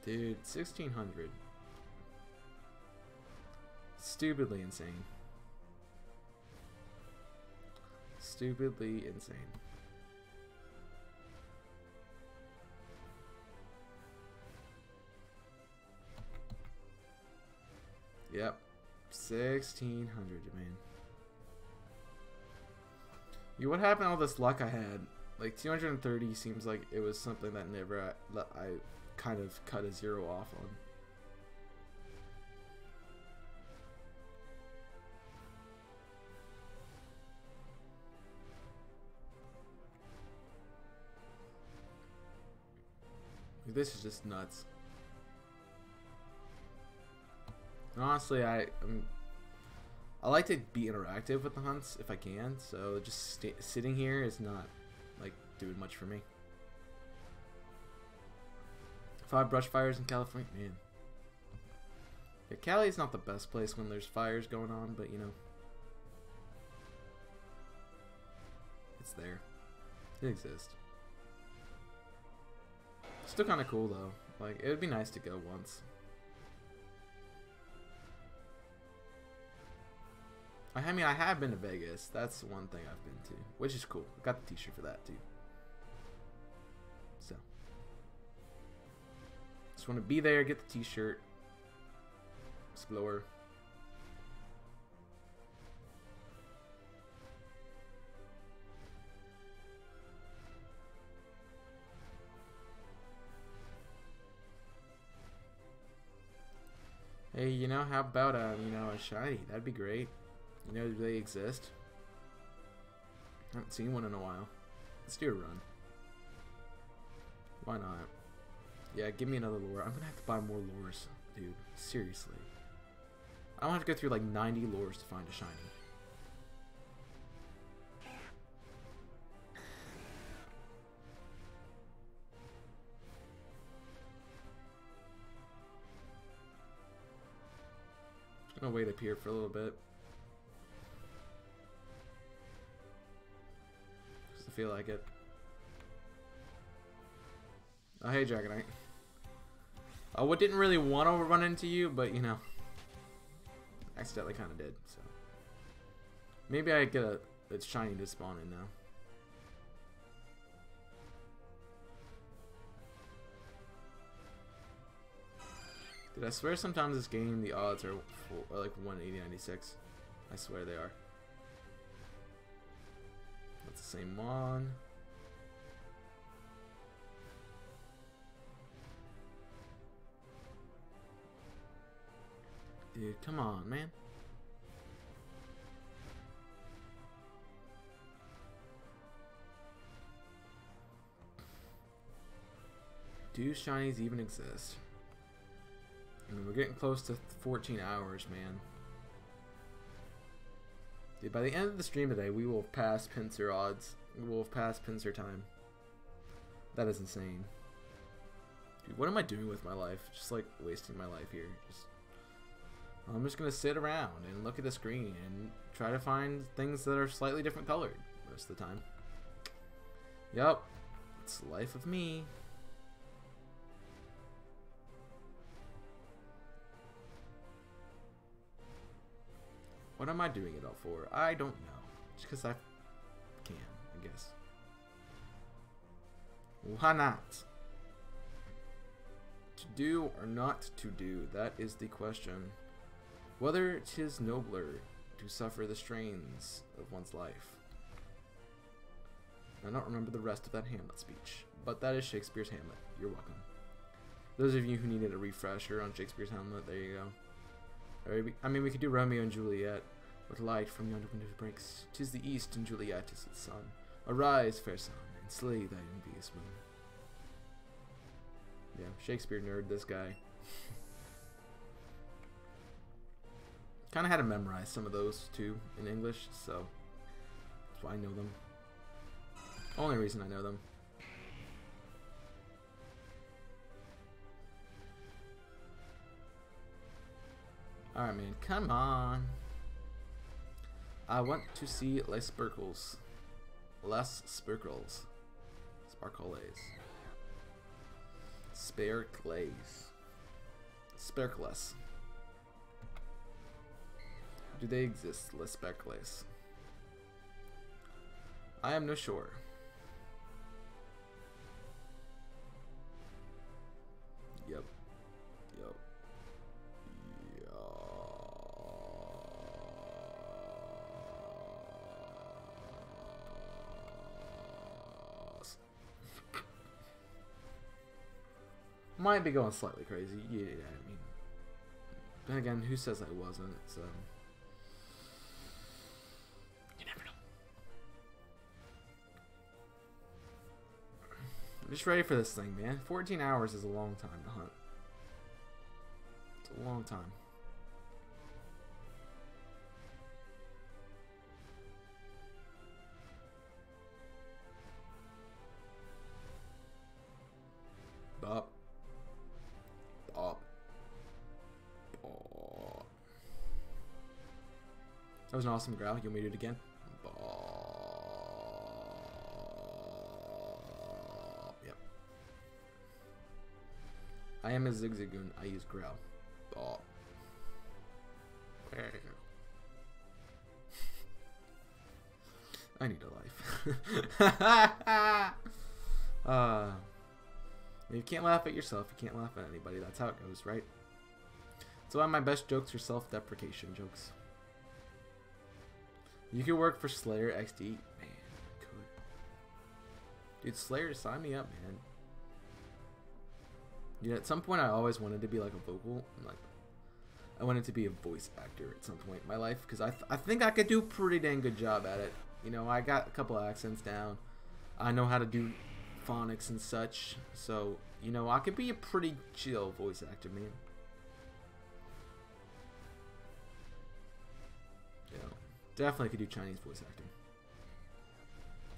[SPEAKER 1] Dude, 1600. Stupidly insane. Stupidly insane. Yep. 1600, man. What happened to all this luck I had? Like, 230 seems like it was something that never I kind of cut a zero off on. Like, this is just nuts. And honestly, I like to be interactive with the hunts if I can, so just sitting here is not like doing much for me. 5 brush fires in California, man. Yeah, Cali is not the best place when there's fires going on, but you know, it's there. It exists. Still kind of cool though. Like, it would be nice to go once. I mean, I have been to Vegas. That's one thing I've been to, which is cool. I got the t-shirt for that too. So, just want to be there, get the t-shirt, explore. Hey, you know, how about you know, a shiny? That'd be great. You know, do they exist? I haven't seen one in a while. Let's do a run. Why not? Yeah, give me another lure. I'm gonna have to buy more lures, dude. Seriously. I don't have to go through like 90 lures to find a shiny. Just gonna wait up here for a little bit. I feel like it. Oh, hey, Dragonite. Oh, I didn't really want to run into you, but you know, accidentally kind of did. So maybe I get a shiny to spawn in now. Dude, I swear sometimes this game the odds are like 180-96. I swear they are. That's the same one. Dude, come on, man. Do shinies even exist? I mean, we're getting close to 14 hours, man. Dude, by the end of the stream today, we will have passed pincer odds. We will have passed pincer time. That is insane. Dude, what am I doing with my life? Just like wasting my life here. I'm just gonna sit around and look at the screen and try to find things that are slightly different colored most of the time. Yup, it's the life of me. What am I doing it all for? I don't know. Just because I can, I guess. Why not? To do or not to do, that is the question. Whether 'tis nobler to suffer the strains of one's life. I don't remember the rest of that Hamlet speech, but that is Shakespeare's Hamlet. You're welcome. Those of you who needed a refresher on Shakespeare's Hamlet, there you go. I mean, we could do Romeo and Juliet. With light from yonder window breaks. 'Tis the east, and Juliet is its sun. Arise, fair sun, and slay thy envious moon. Yeah, Shakespeare nerd, this guy. Kind of had to memorize some of those too in English, so that's why I know them. Only reason I know them. Alright, man, come on. I want to see less sparkles. Less sparkles. Sparkles. Sparkles. Sparkles. Do they exist? Les sparkles. I am no sure. Yep. Yep. Might be going slightly crazy. Yeah, I mean. Then again, who says I wasn't? So. You never know. I'm just ready for this thing, man. 14 hours is a long time to hunt. It's a long time. Bop. Bop. Bop. That was an awesome growl. You want me to do it again? Bop. Yep. I am a Zigzagoon. I use growl. Bop. I need a life. You can't laugh at yourself, you can't laugh at anybody. That's how it goes, right? So one of my best jokes are self-deprecation jokes. You could work for Slayer XD. Man, I could. Dude, Slayer, sign me up, man. Yeah, at some point I always wanted to be like a vocal. Like, I wanted to be a voice actor at some point in my life. Because I think I could do a pretty dang good job at it. You know, I got a couple accents down. I know how to do phonics and such, so you know I could be a pretty chill voice actor, man. You know, definitely could do Chinese voice acting.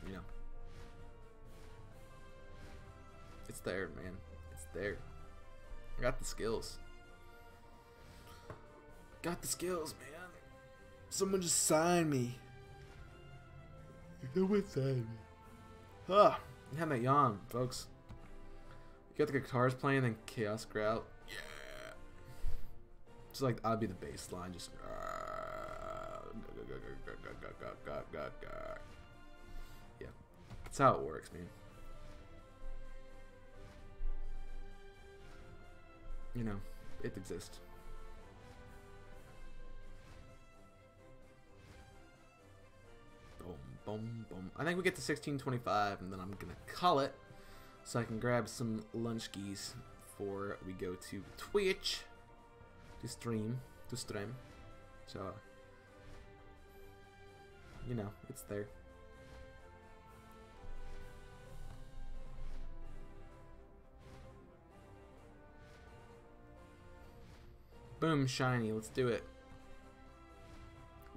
[SPEAKER 1] You know, it's there, man. It's there. I got the skills. Got the skills, man. Someone just sign me. Someone sign me. Ah. You have that yawn, folks. You got the guitars playing, then Chaos Grout. Yeah. Just like I'd be the bass line, just. Yeah, that's how it works, man. You know, it exists. Boom, boom. I think we get to 1625, and then I'm gonna call it, so I can grab some lunchkies before we go to Twitch to stream. So, you know, it's there. Boom, shiny. Let's do it.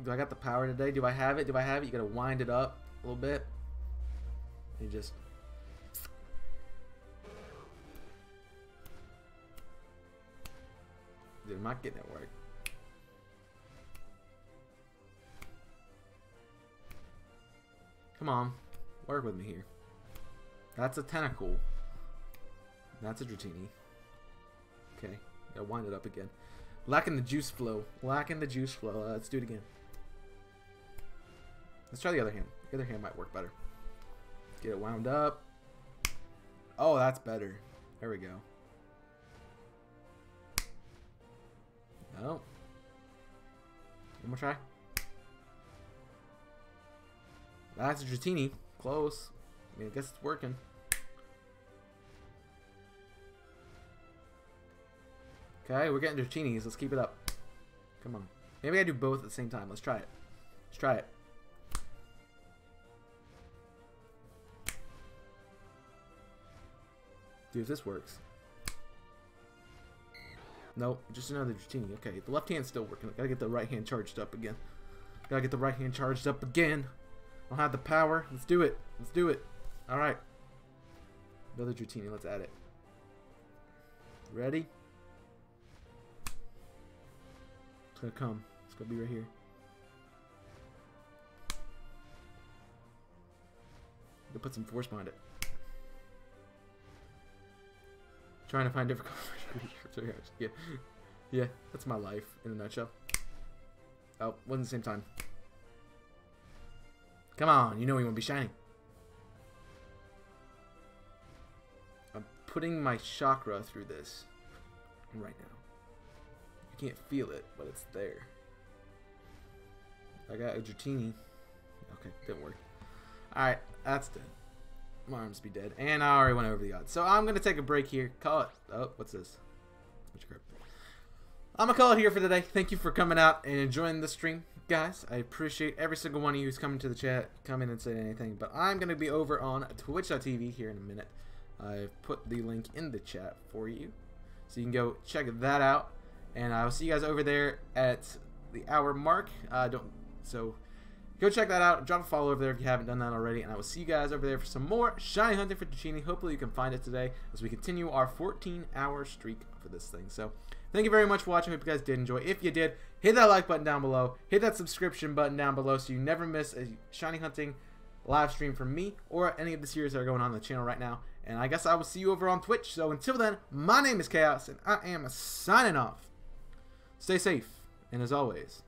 [SPEAKER 1] Do I got the power today? Do I have it? Do I have it? You gotta wind it up a little bit. You just... Dude, I'm not getting it work. Come on. Work with me here. That's a tentacle. That's a Dratini. Okay. Gotta wind it up again. Lacking the juice flow. Lacking the juice flow. Let's do it again. Let's try the other hand. The other hand might work better. Get it wound up. Oh, that's better. There we go. No. One more try. That's a Dratini. Close. I mean, I guess it's working. Okay, we're getting Dratinis. Let's keep it up. Come on. Maybe I do both at the same time. Let's try it. Let's try it. Dude, if this works. Nope, just another Dratini. Okay, the left hand's still working. Gotta get the right hand charged up again. Gotta get the right hand charged up again. I don't have the power. Let's do it. Let's do it. Alright. Another Dratini. Let's add it. Ready? It's gonna come. It's gonna be right here. I'm gonna put some force behind it. Trying to find different colors. Yeah. Yeah, that's my life in a nutshell. Oh, wasn't the same time. Come on, you know we want to be shining. I'm putting my chakra through this right now. You can't feel it, but it's there. I got a Dratini. Okay, didn't work. Alright, that's dead. My arms be dead. And I already went over the odds. So I'm going to take a break here. Call it. Oh, what's this? I'm going to call it here for today. Thank you for coming out and enjoying the stream, guys. I appreciate every single one of you who's coming to the chat, coming and saying anything. But I'm going to be over on twitch.tv here in a minute. I've put the link in the chat for you. So you can go check that out. And I'll see you guys over there at the hour mark. So go check that out. Drop a follow over there if you haven't done that already. And I will see you guys over there for some more shiny hunting for Dratini. Hopefully you can find it today as we continue our 14-hour streak for this thing. So thank you very much for watching. Hope you guys did enjoy. If you did, hit that like button down below. Hit that subscription button down below so you never miss a shiny hunting live stream from me or any of the series that are going on the channel right now. And I guess I will see you over on Twitch. So until then, my name is Chaos and I am signing off. Stay safe. And as always,